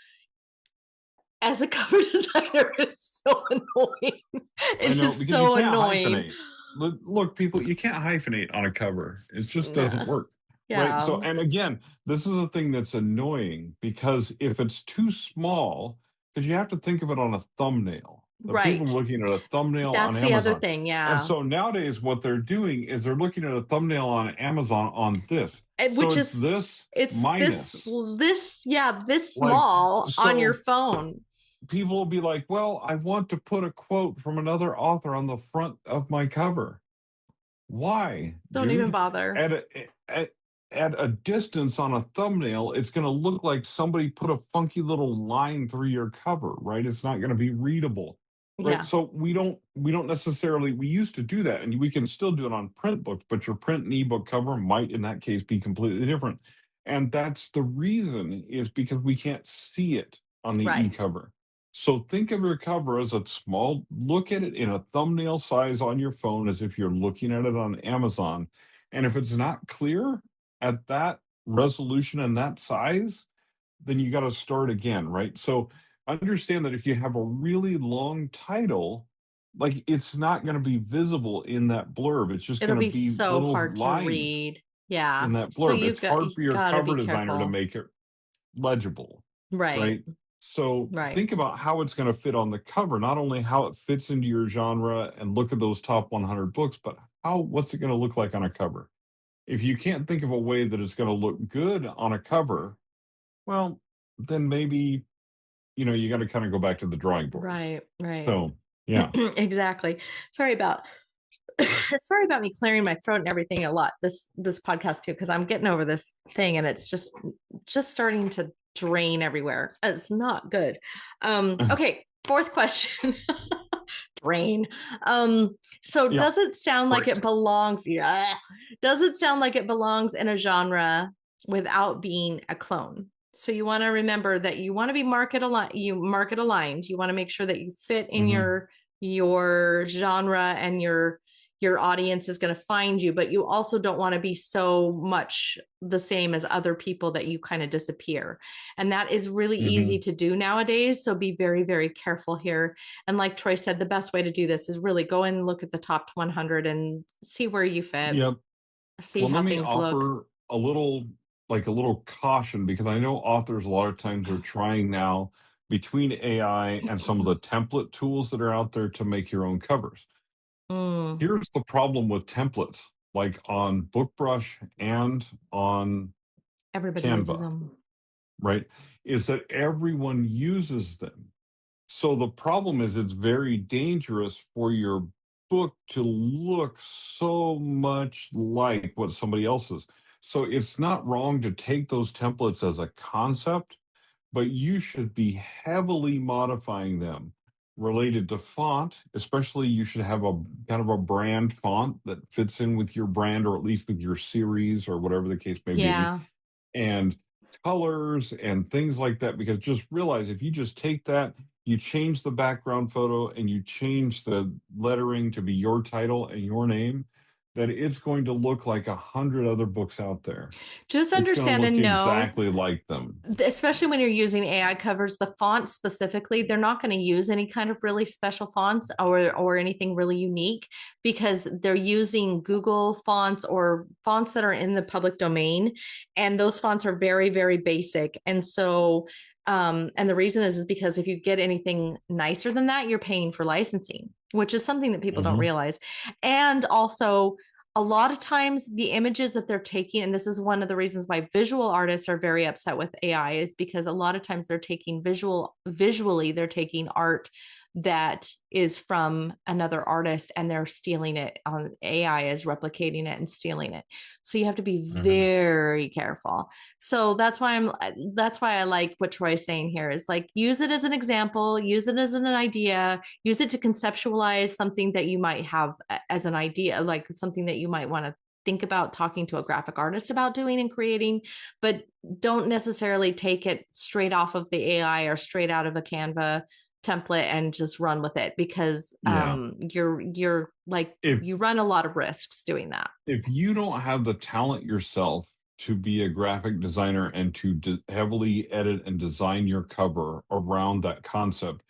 S2: as a cover designer, it's so annoying. It is so annoying.
S1: Look, people, you can't hyphenate on a cover. It just doesn't work. Right. So, and again, this is a thing that's annoying, because if it's too small, because you have to think of it on a thumbnail. The people looking at a thumbnail on Amazon.
S2: That's the other thing,
S1: And so nowadays what they're doing is they're looking at a thumbnail on Amazon on this.
S2: Which is
S1: this minus.
S2: This small on your phone.
S1: People will be like, well, I want to put a quote from another author on the front of my cover. Why?
S2: Don't even bother.
S1: At a distance on a thumbnail, it's going to look like somebody put a funky little line through your cover, right? It's not going to be readable. Right.
S2: Yeah.
S1: So we don't necessarily, we used to do that, and we can still do it on print books, but your print and ebook cover might in that case be completely different. And that's the reason, is because we can't see it on the e-cover. So think of your cover as a small, look at it in a thumbnail size on your phone as if you're looking at it on Amazon. And if it's not clear at that resolution and that size, then you got to start again, right? So understand that if you have a really long title, like, it's not going to be visible in that blurb. It's just going to be
S2: so
S1: little
S2: hard
S1: lines
S2: to read. Yeah.
S1: in that blurb. It's hard for your cover designer to make it legible. right? So think about how it's going to fit on the cover, not only how it fits into your genre and look at those top 100 books, but what's it going to look like on a cover? If you can't think of a way that it's going to look good on a cover, well, then maybe, you got to kind of go back to the drawing board.
S2: Right.
S1: So, yeah.
S2: Exactly. Sorry about me clearing my throat and everything a lot this podcast too, because I'm getting over this thing and it's just starting to drain everywhere. It's not good. Okay, fourth question. Drain. So does it sound like it belongs? Yeah. Does it sound like it belongs in a genre without being a clone? So you want to remember that you want to be market aligned. You want to make sure that you fit in your genre and your audience is going to find you, but you also don't want to be so much the same as other people that you kind of disappear. And that is really easy to do nowadays. So be very, very careful here. And like Troy said, the best way to do this is really go and look at the top 100 and see where you fit.
S1: Yep.
S2: See how things look.
S1: Let me offer a little caution, because I know authors a lot of times are trying now between AI and some of the template tools that are out there to make your own covers. Here's the problem with templates, like on BookBrush and on
S2: everybody
S1: Canva,
S2: uses them,
S1: right? Is that everyone uses them. So the problem is it's very dangerous for your book to look so much like what somebody else's. So it's not wrong to take those templates as a concept, but you should be heavily modifying them related to font. Especially you should have a kind of a brand font that fits in with your brand, or at least with your series, or whatever the case may be, and colors and things like that. Because just realize, if you just take that, you change the background photo and you change the lettering to be your title and your name, that it's going to look like 100 other books out there.
S2: Just understand and know
S1: exactly like them.
S2: Especially when you're using AI covers, the font specifically, they're not going to use any kind of really special fonts or anything really unique, because they're using Google fonts or fonts that are in the public domain. And those fonts are very, very basic. And so and the reason is because if you get anything nicer than that, you're paying for licensing, which is something that people don't realize. And also, a lot of times the images that they're taking, and this is one of the reasons why visual artists are very upset with AI, is because a lot of times they're taking visually, they're taking art that is from another artist and they're stealing it. On AI is replicating it and stealing it. So you have to be very careful. So that's why I like what Troy's saying here, is like, use it as an example, use it as an idea, use it to conceptualize something that you might have as an idea, like something that you might want to think about talking to a graphic artist about doing and creating, but don't necessarily take it straight off of the AI or straight out of a Canva template and just run with it, because you're like, you run a lot of risks doing that.
S1: If you don't have the talent yourself to be a graphic designer and to heavily edit and design your cover around that concept,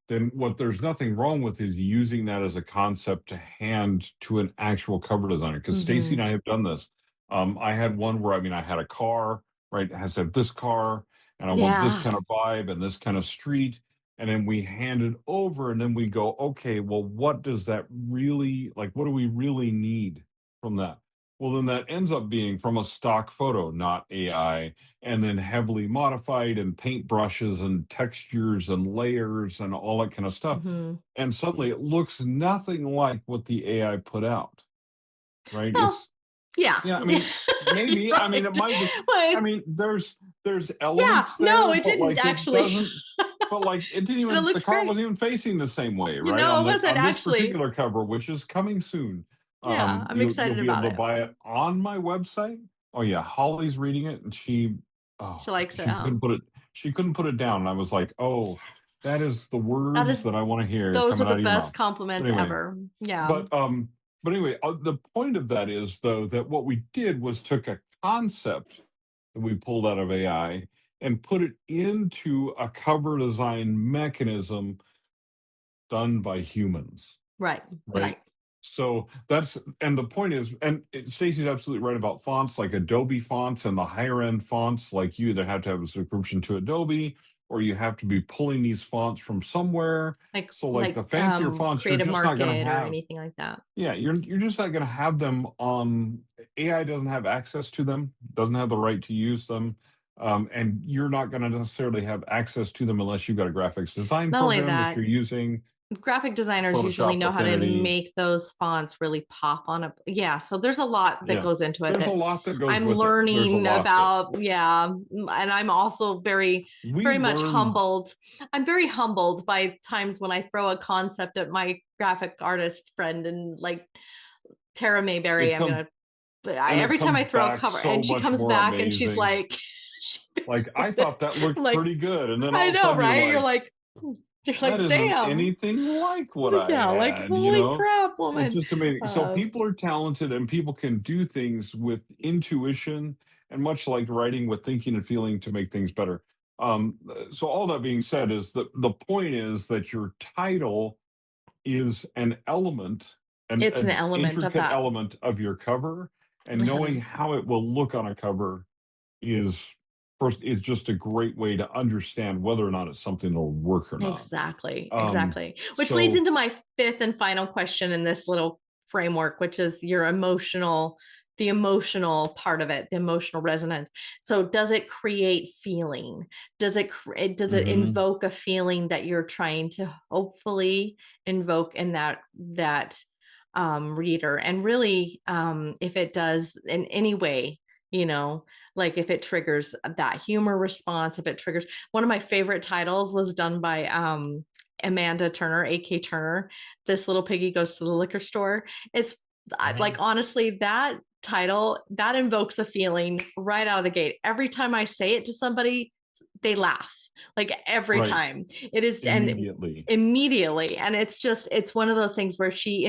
S1: then what there's nothing wrong with is using that as a concept to hand to an actual cover designer. Because Stacey and I have done this. I had one where, I had a car, right? It has to have this car, and I want this kind of vibe and this kind of street. And then we hand it over, and then we go, okay, well, what does that really, like, what do we really need from that? Well, then that ends up being from a stock photo, not AI, and then heavily modified, and paint brushes and textures and layers and all that kind of stuff. And suddenly it looks nothing like what the AI put out, right?
S2: Well, yeah,
S1: maybe. Right. It might be. There's elements there.
S2: No, it didn't actually.
S1: But it didn't even, the car wasn't even facing the same way, right?
S2: No, it wasn't
S1: on
S2: actually.
S1: This particular cover, which is coming soon.
S2: Yeah, I'm excited about it.
S1: You'll be able to buy it on my website. Oh yeah, Holly's reading it, and she likes it. She couldn't put it down. And I was like, oh, that is the words that I want to hear.
S2: Those are the best compliments ever. Yeah.
S1: But anyway, the point of that is, though, that what we did was took a concept that we pulled out of AI and put it into a cover design mechanism done by humans.
S2: Right.
S1: So and the point is, and Stacey's absolutely right about fonts, like Adobe fonts and the higher end fonts, like you that have to have a subscription to Adobe, or you have to be pulling these fonts from somewhere. So like the fancier fonts, you're
S2: Creative
S1: just not going to
S2: Market or
S1: have
S2: anything like that.
S1: Yeah, you're just not going to have them on. AI doesn't have access to them, doesn't have the right to use them, and you're not going to necessarily have access to them unless you've got a graphics design
S2: Not only
S1: program that
S2: that,
S1: you're using.
S2: graphic designers usually
S1: Photoshop,
S2: know how to
S1: Affinity.
S2: make those fonts really pop on a, yeah. So there's a lot that
S1: Yeah,
S2: goes into it
S1: there's a
S2: that
S1: lot that goes
S2: I'm
S1: with it. There's a
S2: learning
S1: lot that
S2: about. Yeah. And I'm also very
S1: we
S2: much
S1: learn.
S2: humbled. I'm very humbled by times when I throw a concept at my graphic artist friend and like Tara Mayberry,
S1: It comes
S2: every time I throw a
S1: back
S2: cover
S1: so
S2: and she
S1: much
S2: comes
S1: more
S2: back and she's
S1: amazing.
S2: like, she
S1: Like, I thought that looked
S2: like,
S1: pretty good, and then all
S2: I
S1: of a
S2: know,
S1: sudden
S2: right?
S1: you're like, that isn't
S2: damn.
S1: anything like what I
S2: Yeah, like
S1: had,
S2: holy crap,
S1: It's
S2: woman.
S1: just amazing. So people are talented and people can do things with intuition and much like writing with thinking and feeling to make things better. So all that being said is that the point is that your title is an element,
S2: It's an
S1: an
S2: element of
S1: intricate
S2: that.
S1: element of your cover, and knowing how it will look on a cover is first is just a great way to understand whether or not it's something that'll work or not.
S2: Exactly.
S1: Um,
S2: Which leads
S1: so
S2: into my fifth and final question in this little framework, which is the emotional part of it, the emotional resonance. So does it create feeling? Does it invoke a feeling that you're trying to hopefully invoke in that reader? And really, if it does in any way, like if it triggers that humor response, if it triggers, one of my favorite titles was done by Amanda Turner, AK Turner. This little piggy goes to the liquor store. It's like, honestly, that title that invokes a feeling right out of the gate. Every time I say it to somebody, they laugh, like every time. It is immediately, and it's one of those things where she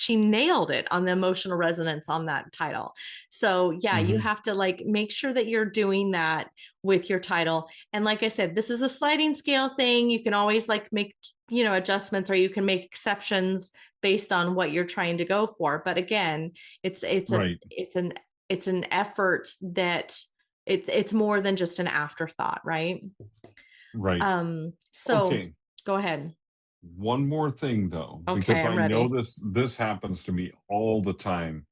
S2: nailed it on the emotional resonance on that title. So yeah, you have to like make sure that you're doing that with your title. And like I said, this is a sliding scale thing. You can always like make adjustments, or you can make exceptions based on what you're trying to go for. But again, it's an effort that it's more than just an afterthought, right? So
S1: okay,
S2: go ahead.
S1: one more thing though,
S2: Okay,
S1: because
S2: I'm
S1: I know
S2: ready.
S1: this happens to me all the time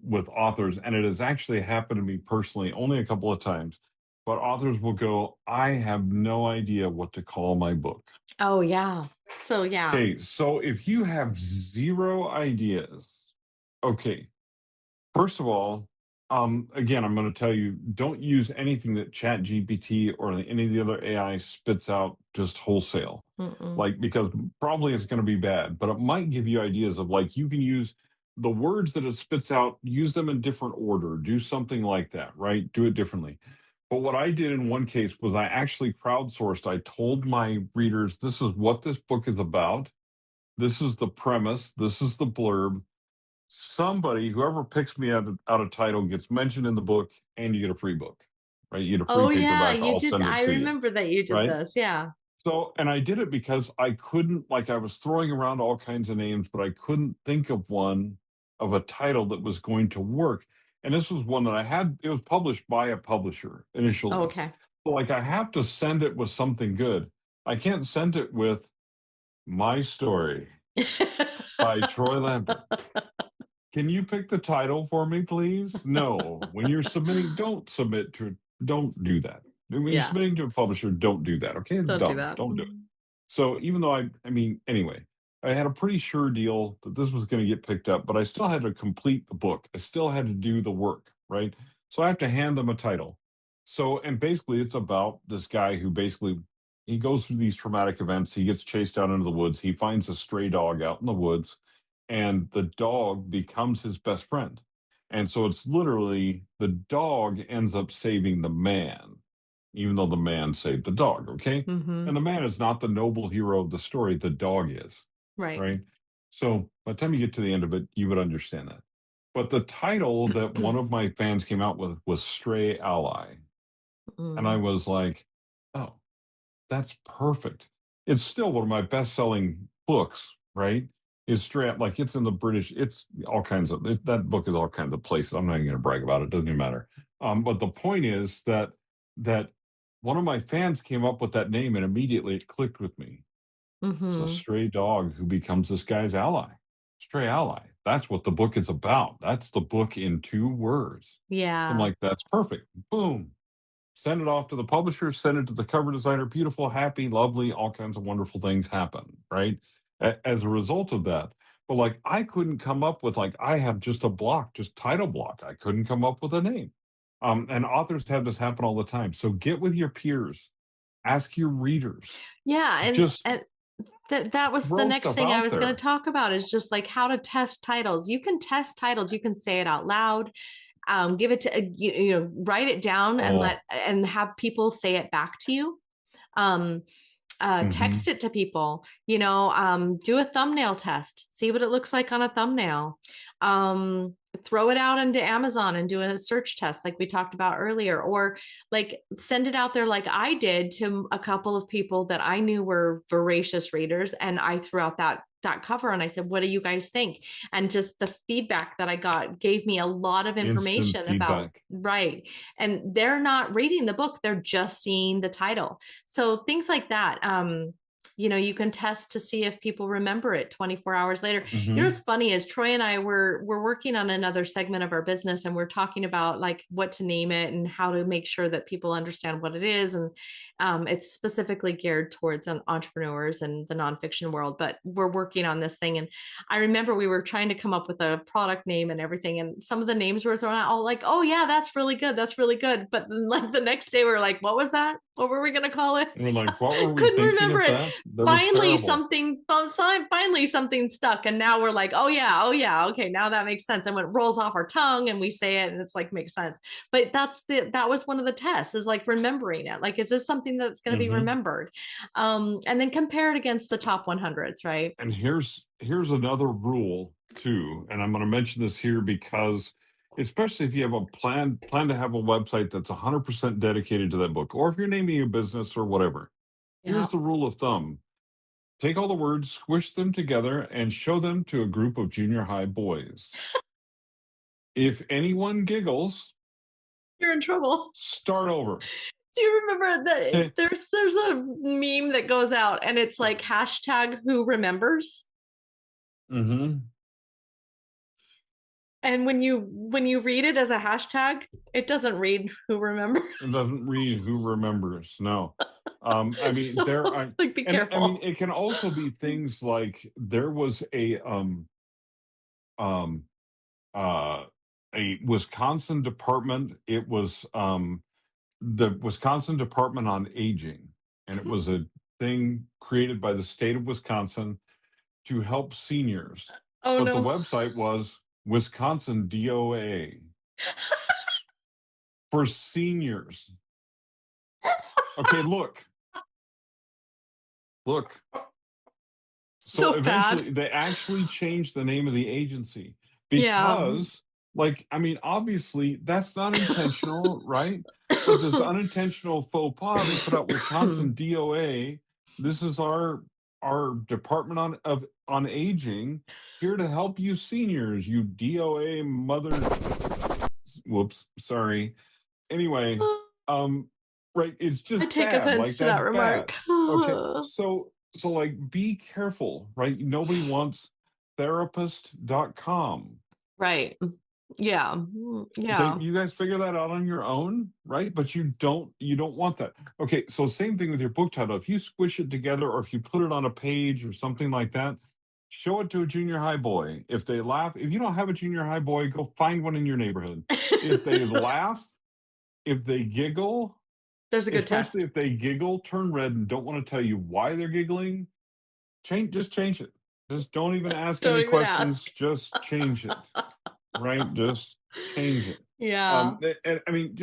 S1: with authors, and it has actually happened to me personally only a couple of times. But authors will go, I have no idea what to call my book.
S2: Oh yeah. So yeah.
S1: Okay, so if you have zero ideas, okay, first of all, again, I'm going to tell you, don't use anything that Chat GPT or any of the other AI spits out just wholesale. Like, because probably it's going to be bad, but it might give you ideas of like, you can use the words that it spits out, use them in different order, do something like that, right? Do it differently. But what I did in one case was I actually crowdsourced. I told my readers, this is what this book is about. This is the premise. This is the blurb. Somebody, whoever picks me out a title, gets mentioned in the book, and you get a free book, right? You get a free paperback.
S2: you
S1: I'll
S2: did.
S1: send it
S2: I
S1: to you,
S2: remember that you did
S1: right?
S2: this. Yeah.
S1: So, and I did it because I couldn't, like, I was throwing around all kinds of names, but I couldn't think of one of a title that was going to work. And this was one that I had, it was published by a publisher initially.
S2: Okay.
S1: So, like, I have to send it with something good. I can't send it with My Story by Troy Lambert. Can you pick the title for me, please? No. When you're submitting, don't do that. When you're submitting to a publisher, don't do that. Okay? It's
S2: Don't do
S1: dumb.
S2: that.
S1: Don't do it. So even though I mean, anyway, I had a pretty sure deal that this was going to get picked up, but I still had to complete the book. I still had to do the work, right? So I have to hand them a title. So, and basically it's about this guy who basically, he goes through these traumatic events. He gets chased out into the woods. He finds a stray dog out in the woods, and the dog becomes his best friend. And so it's literally the dog ends up saving the man, even though the man saved the dog. Okay. And the man is not the noble hero of the story, the dog is. Right. So by the time you get to the end of it, you would understand that. But the title that one of my fans came out with was Stray Ally. And I was like, oh, that's perfect. It's still one of my best selling books, right? Is straight like it's in the British, it's all kinds of that book is all kinds of places. I'm not even going to brag about it, doesn't even matter. But the point is that one of my fans came up with that name and immediately it clicked with me. It's a stray dog who becomes this guy's ally. Stray ally. That's what the book is about. That's the book in 2 words.
S2: Yeah.
S1: I'm like, that's perfect. Boom. Send it off to the publisher, send it to the cover designer. Beautiful, happy, lovely, all kinds of wonderful things happen, right? As a result of that. But like, I couldn't come up with, like, I have just a block, just title block. I couldn't come up with a name. And authors have this happen all the time. So get with your peers, ask your readers.
S2: Yeah.
S1: Just
S2: And that was the
S1: throw
S2: next
S1: stuff
S2: thing I
S1: out
S2: was going to
S1: there.
S2: talk about, is just like how to test titles. You can test titles. You can say it out loud. Give it to, write it down
S1: Oh,
S2: and have people say it back to you.
S1: mhm.
S2: Text it to people, do a thumbnail test, see what it looks like on a thumbnail. Throw it out into Amazon and do a search test like we talked about earlier, or like send it out there like I did to a couple of people that I knew were voracious readers, and I threw out that cover and I said, what do you guys think? And just the feedback that I got gave me a lot of
S1: Instant
S2: information about,
S1: feedback.
S2: right. And they're not reading the book, they're just seeing the title. So things like that. You can test to see if people remember it 24 hours later.
S1: Mhm.
S2: What's funny is Troy and I we're working on another segment of our business, and we're talking about like what to name it and how to make sure that people understand what it is. And it's specifically geared towards entrepreneurs and the nonfiction world, but we're working on this thing. And I remember we were trying to come up with a product name and everything, and some of the names were thrown out all like, oh yeah, that's really good, that's really good. But then, like the next day we were like, what was that? What were we going to call it?
S1: And we're like, what were we
S2: Couldn't
S1: thinking
S2: remember
S1: of
S2: it.
S1: that? That was terrible.
S2: Finally something stuck, and now we're like, oh yeah, okay, now that makes sense. And when it rolls off our tongue and we say it, and it's like makes sense. But that was one of the tests, is like remembering it. Like, is this something that's going to be
S1: Mhm.
S2: remembered? And then compare it against the top 100s, right?
S1: And here's another rule too, and I'm going to mention this here because especially if you have a plan to have a website that's 100% dedicated to that book, or if you're naming a business or whatever.
S2: Yeah.
S1: Here's the rule of thumb. Take all the words, squish them together, and show them to a group of junior high boys. If anyone giggles,
S2: You're in trouble.
S1: start over.
S2: Do you remember that
S1: Okay.
S2: there's a meme that goes out and it's like hashtag who remembers?
S1: Mm-hmm.
S2: And when you read it as a hashtag, it doesn't read who remembers.
S1: It doesn't read who remembers. No. I mean, there
S2: So
S1: are,
S2: like be
S1: and I mean,
S2: careful.
S1: it can also be things like there was um, a Wisconsin department. It was the Wisconsin Department on Aging, and it was a thing created by the state of Wisconsin to help seniors.
S2: Oh
S1: But the
S2: no.
S1: website was Wisconsin DOA for seniors. Okay, look. So
S2: So bad.
S1: eventually they actually changed the name of the agency
S2: Yeah.
S1: because, like, I mean, obviously that's not intentional, right? But this unintentional faux pas, they put out Wisconsin DOA. This is our department on aging, here to help you seniors, you DOA mother. Whoops, sorry. Anyway, um, right, it's
S2: I
S1: just
S2: take
S1: bad.
S2: offense
S1: Like
S2: to
S1: that's
S2: that remark.
S1: bad. Okay, so like be careful, right? Nobody wants therapist.com.
S2: Right. Yeah.
S1: Did
S2: Yeah.
S1: you guys figure that out on your own, right? But you don't want that. Okay, so same thing with your book title. If you squish it together or if you put it on a page or something like that, show it to a junior high boy. If they laugh, if you don't have a junior high boy, go find one in your neighborhood. If they laugh, if they giggle,
S2: There's a good
S1: especially
S2: test.
S1: if they giggle, turn red and don't want to tell you why they're giggling, just change it. Just don't even ask
S2: Don't
S1: any
S2: even
S1: questions.
S2: ask.
S1: Just change it. Right? Just change it.
S2: Yeah.
S1: And I mean,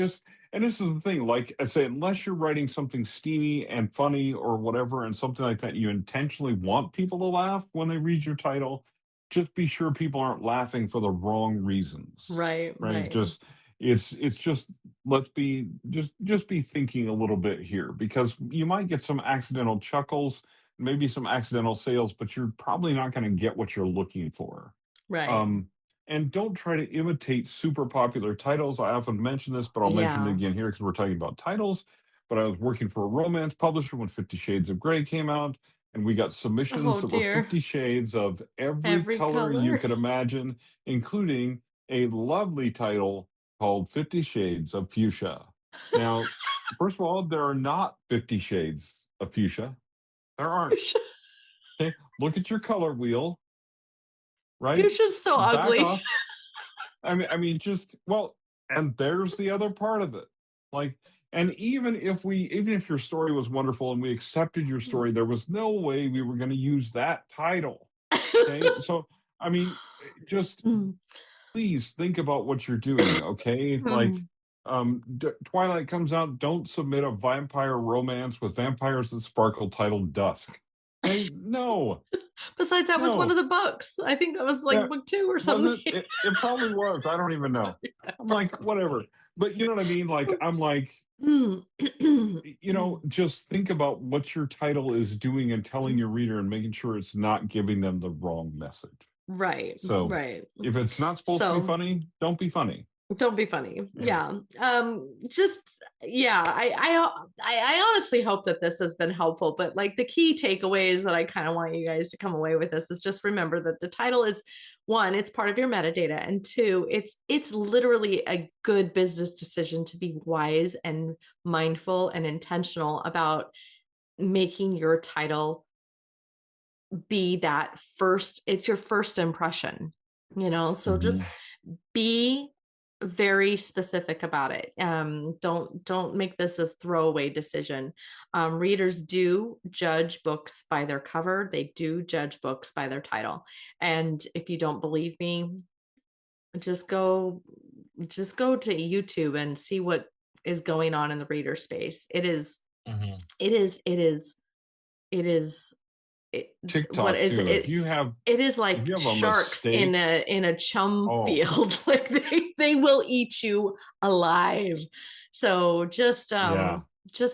S1: and this is the thing, like I say, unless you're writing something steamy and funny or whatever, and something like that, you intentionally want people to laugh when they read your title, just be sure people aren't laughing for the wrong reasons.
S2: Right.
S1: Right?
S2: Right.
S1: It's just let's be just be thinking a little bit here because you might get some accidental chuckles, maybe some accidental sales, but you're probably not going to get what you're looking for.
S2: Right.
S1: Um, and don't try to imitate super popular titles. I often mention this, but I'll mention it
S2: Yeah.
S1: again here because we're talking about titles. but I was working for a romance publisher when 50 Shades of Grey came out, and we got submissions that were 50 shades of every color you could imagine, including a lovely title called 50 Shades of Fuchsia. Now, first of all, there are not 50 shades of fuchsia. There aren't. Okay, look at your color wheel. Right?
S2: Fuchsia's so ugly.
S1: Back off. I mean, just well, and there's the other part of it. Like, and even if your story was wonderful and we accepted your story, there was no way we were going to use that title. Okay, so I mean, just please think about what you're doing. Okay, like. Twilight comes out, don't submit a vampire romance with vampires that sparkle titled Dusk. Okay? No.
S2: Besides, that was one of the books. I think that was like book 2 or something.
S1: It probably was. I don't even know. I'm like, whatever. But you know what I mean? Like, I'm like, just think about what your title is doing and telling your reader and making sure it's not giving them the wrong message.
S2: Right.
S1: So
S2: right.
S1: If it's not supposed to be funny, don't be funny.
S2: Don't be funny. Yeah. I honestly hope that this has been helpful, but like the key takeaways that I kind of want you guys to come away with this is just remember that the title is, 1, it's part of your metadata, and 2, it's literally a good business decision to be wise and mindful and intentional about making your title be that it's your first impression, so just be very specific about it. Don't make this a throwaway decision. Readers do judge books by their cover. They do judge books by their title. And if you don't believe me, just go to YouTube and see what is going on in the reader space. It is
S1: TikTok what is too.
S2: It is like sharks in a chum field. Like they will eat you alive. So just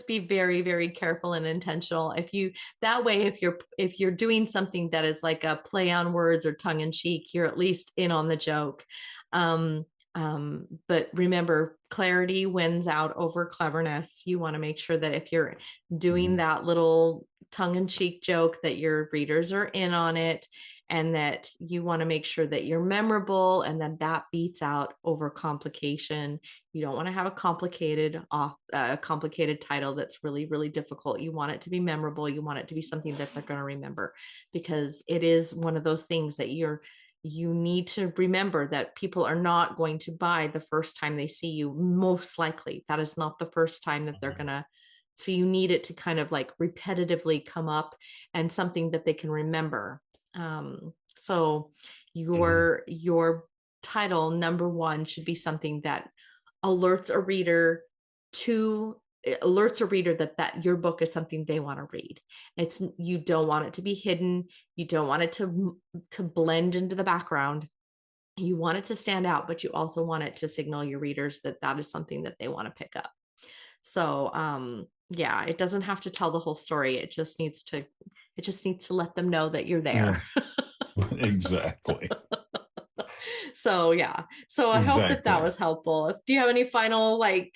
S2: be very, very careful and intentional. If you're doing something that is like a play on words or tongue in cheek, you're at least in on the joke. But remember, clarity wins out over cleverness. You want to make sure that if you're doing that little tongue-in-cheek joke, that your readers are in on it, and that you want to make sure that you're memorable, and then that beats out over complication. You don't want to have a complicated title that's really, really difficult. You want it to be memorable. You want it to be something that they're going to remember, because it is one of those things that you need to remember that people are not going to buy the first time they see you. Most likely that is not the first time that they're gonna. So you need it to kind of like repetitively come up, and something that they can remember. So your title, number 1, should be something that alerts a reader that your book is something they want to read. You don't want it to be hidden. You don't want it to blend into the background. You want it to stand out, but you also want it to signal your readers that is something that they want to pick up. So it doesn't have to tell the whole story. It just needs to let them know that you're there.
S1: Exactly.
S2: So I hope that was helpful. Do you have any final like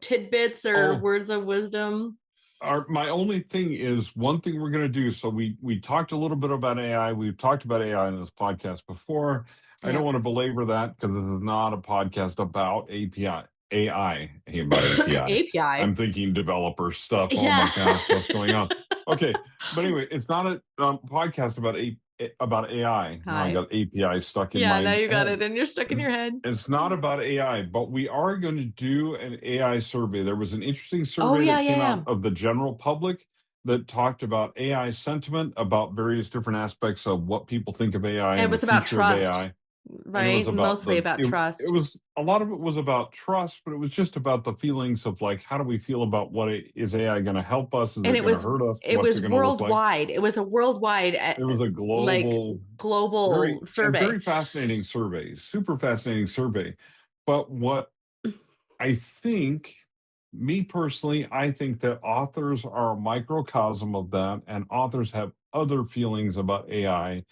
S2: tidbits or words of wisdom?
S1: My only thing is, one thing we're going to do. So we talked a little bit about AI. We've talked about AI in this podcast before. I don't want to belabor that because this is not a podcast about AI. API. I'm thinking developer stuff. Oh my gosh, what's going on? Okay, but anyway, it's not a podcast about AI. Now I got API stuck in my head.
S2: Yeah, now you got it and you're stuck in your head.
S1: It's not about AI, but we are going to do an AI survey. There was an interesting survey that came out of the general public that talked about AI sentiment, about various different aspects of what people think of AI.
S2: And it was about trust. Right, mostly about trust.
S1: It was a lot of it was about trust, but it was just about the feelings of like, how do we feel about is AI going to help us? Is it going to hurt us?
S2: It was worldwide. It was a worldwide.
S1: It was a global survey. Very fascinating survey, super fascinating survey. But what I think, me personally, I think that authors are a microcosm of that, and authors have other feelings about AI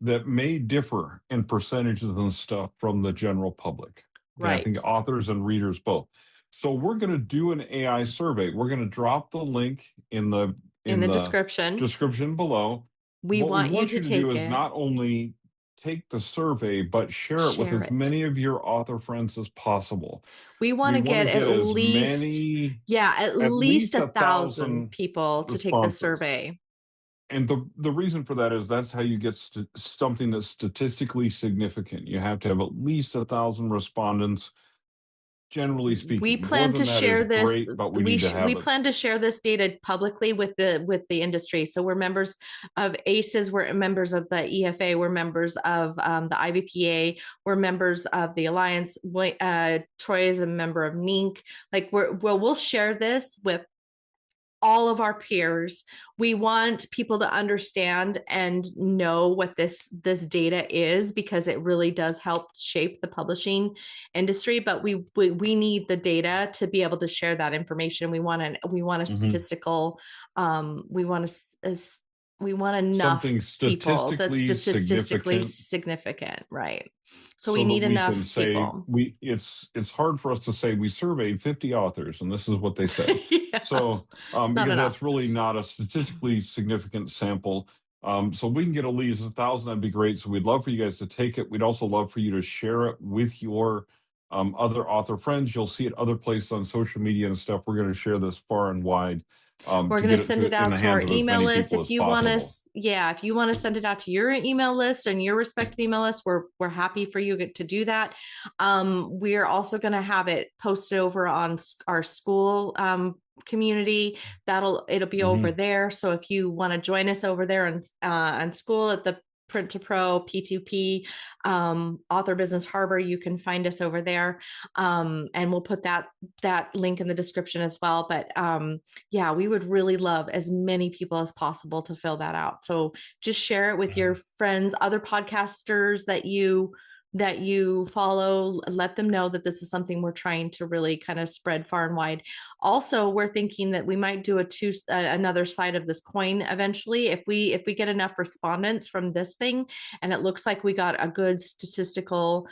S1: that may differ in percentages and stuff from the general public.
S2: Right.
S1: I think authors and readers both. So we're going to do an AI survey. We're going to drop the link in the description below.
S2: What we want
S1: you to do is not only take the survey, but share it with as many of your author friends as possible.
S2: We want to get at least, at least 1,000 people to take the survey.
S1: And the reason for that is that's how you get something that's statistically significant. You have to have at least 1,000 respondents. Generally speaking,
S2: we plan to share this.
S1: Great, but we
S2: plan to share this data publicly with the industry. So we're members of ACES, we're members of the EFA, we're members of the IBPA, we're members of the Alliance. Troy is a member of NINC. Like we'll share this with all of our peers. We want people to understand and know what this data is, because it really does help shape the publishing industry. But we need the data to be able to share that information. We want a statistical. We want enough people that's statistically significant, right? So we need enough people.
S1: It's hard for us to say we surveyed 50 authors and this is what they said. Yes, so because that's really not a statistically significant sample. So we can get at least 1,000, that'd be great. So we'd love for you guys to take it. We'd also love for you to share it with your other author friends. You'll see it other places on social media and stuff. We're going to share this far and wide.
S2: We're going to send it out to our email list. If you want to, if you want to send it out to your email list and your respective email list, we're happy for you to do that. We're also going to have it posted over on our school community. It'll be over there. So if you want to join us over there on school at the Print to Pro, P2P, Author Business Harbor, you can find us over there. And we'll put that link in the description as well. But we would really love as many people as possible to fill that out. So just share it with your friends, other podcasters that you follow. Let them know that this is something we're trying to really kind of spread far and wide. Also, we're thinking that we might do another side of this coin eventually. If we get enough respondents from this thing, and it looks like we got a good statistical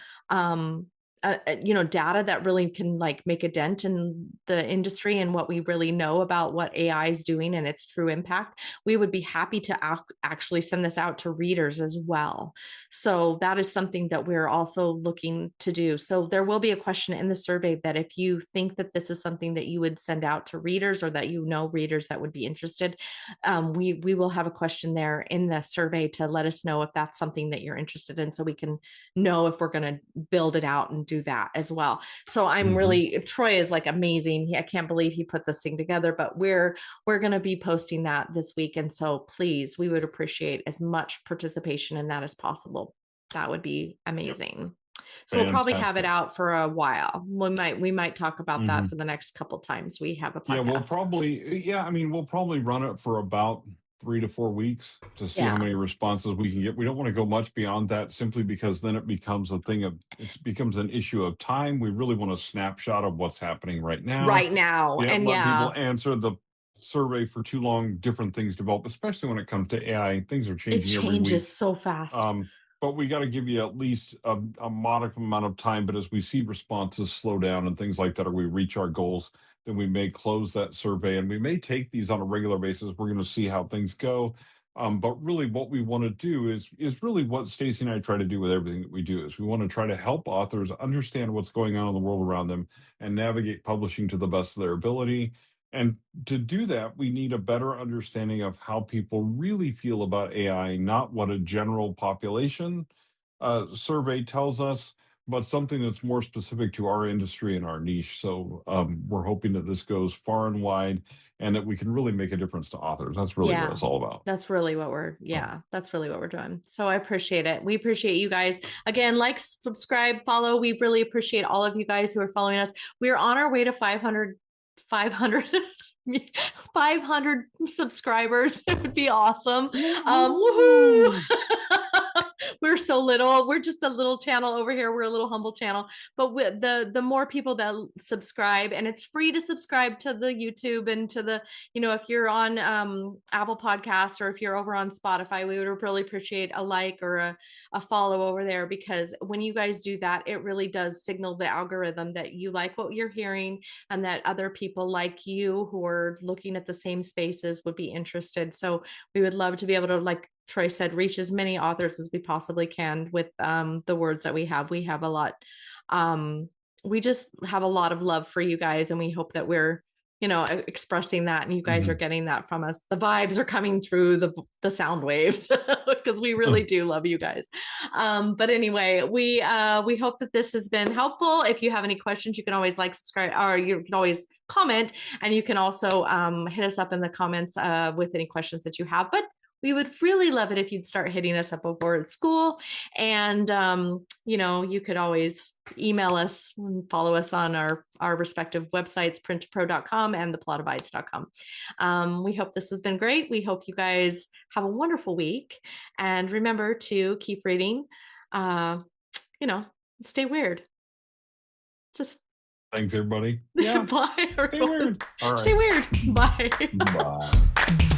S2: data that really can like make a dent in the industry and what we really know about what AI is doing and its true impact, we would be happy to actually send this out to readers as well. So that is something that we're also looking to do. So there will be a question in the survey that if you think that this is something that you would send out to readers, or that readers that would be interested, we will have a question there in the survey to let us know if that's something that you're interested in, so we can know if we're going to build it out and do that as well. So I'm really, Troy is like amazing. I can't believe he put this thing together, but we're going to be posting that this week. And so please, we would appreciate as much participation in that as possible. That would be amazing. So we'll probably have it out for a while. We might talk about that for the next couple times we have a podcast.
S1: We'll probably run it for about 3 to 4 weeks to see how many responses we can get. We don't want to go much beyond that, simply because then it becomes an issue of time. We really want a snapshot of what's happening right now. And let people answer the survey for too long. Different things develop, especially when it comes to AI. Things are changing every week. It changes
S2: so fast.
S1: But we got to give you at least a modicum amount of time. But as we see responses slow down and things like that, or we reach our goals, then we may close that survey, and we may take these on a regular basis. We're going to see how things go. But really what we want to do is really what Stacey and I try to do with everything that we do, is we want to try to help authors understand what's going on in the world around them and navigate publishing to the best of their ability. And to do that, we need a better understanding of how people really feel about AI, not what a general population survey tells us, but something that's more specific to our industry and our niche. So we're hoping that this goes far and wide and that we can really make a difference to authors. That's really what it's all about.
S2: That's really what that's really what we're doing. So I appreciate it. We appreciate you guys. Again, like, subscribe, follow. We really appreciate all of you guys who are following us. We're on our way to 500 subscribers. It would be awesome. Woohoo! we're so little. We're just a little channel over here. We're a little humble channel. But with the more people that subscribe, and it's free to subscribe to the YouTube and to the, if you're on Apple Podcasts or if you're over on Spotify, we would really appreciate a like or a follow over there, because when you guys do that, it really does signal the algorithm that you like what you're hearing and that other people like you who are looking at the same spaces would be interested. So we would love to be able to, like Troy said, reach as many authors as we possibly can with the words that we have. We have a lot. We just have a lot of love for you guys, and we hope that we're expressing that, and you guys are getting that from us. The vibes are coming through the sound waves because we really do love you guys. But anyway, we hope that this has been helpful. If you have any questions, you can always subscribe, or you can always comment, and you can also hit us up in the comments with any questions that you have. But we would really love it if you'd start hitting us up over at school. And, you could always email us and follow us on our respective websites, printtopro.com and theplotabides.com. We hope this has been great. We hope you guys have a wonderful week. And remember to keep reading, stay weird. Just
S1: thanks, everybody.
S2: Yeah. Bye.
S1: Stay weird. All right.
S2: Stay weird. Bye.
S1: Bye.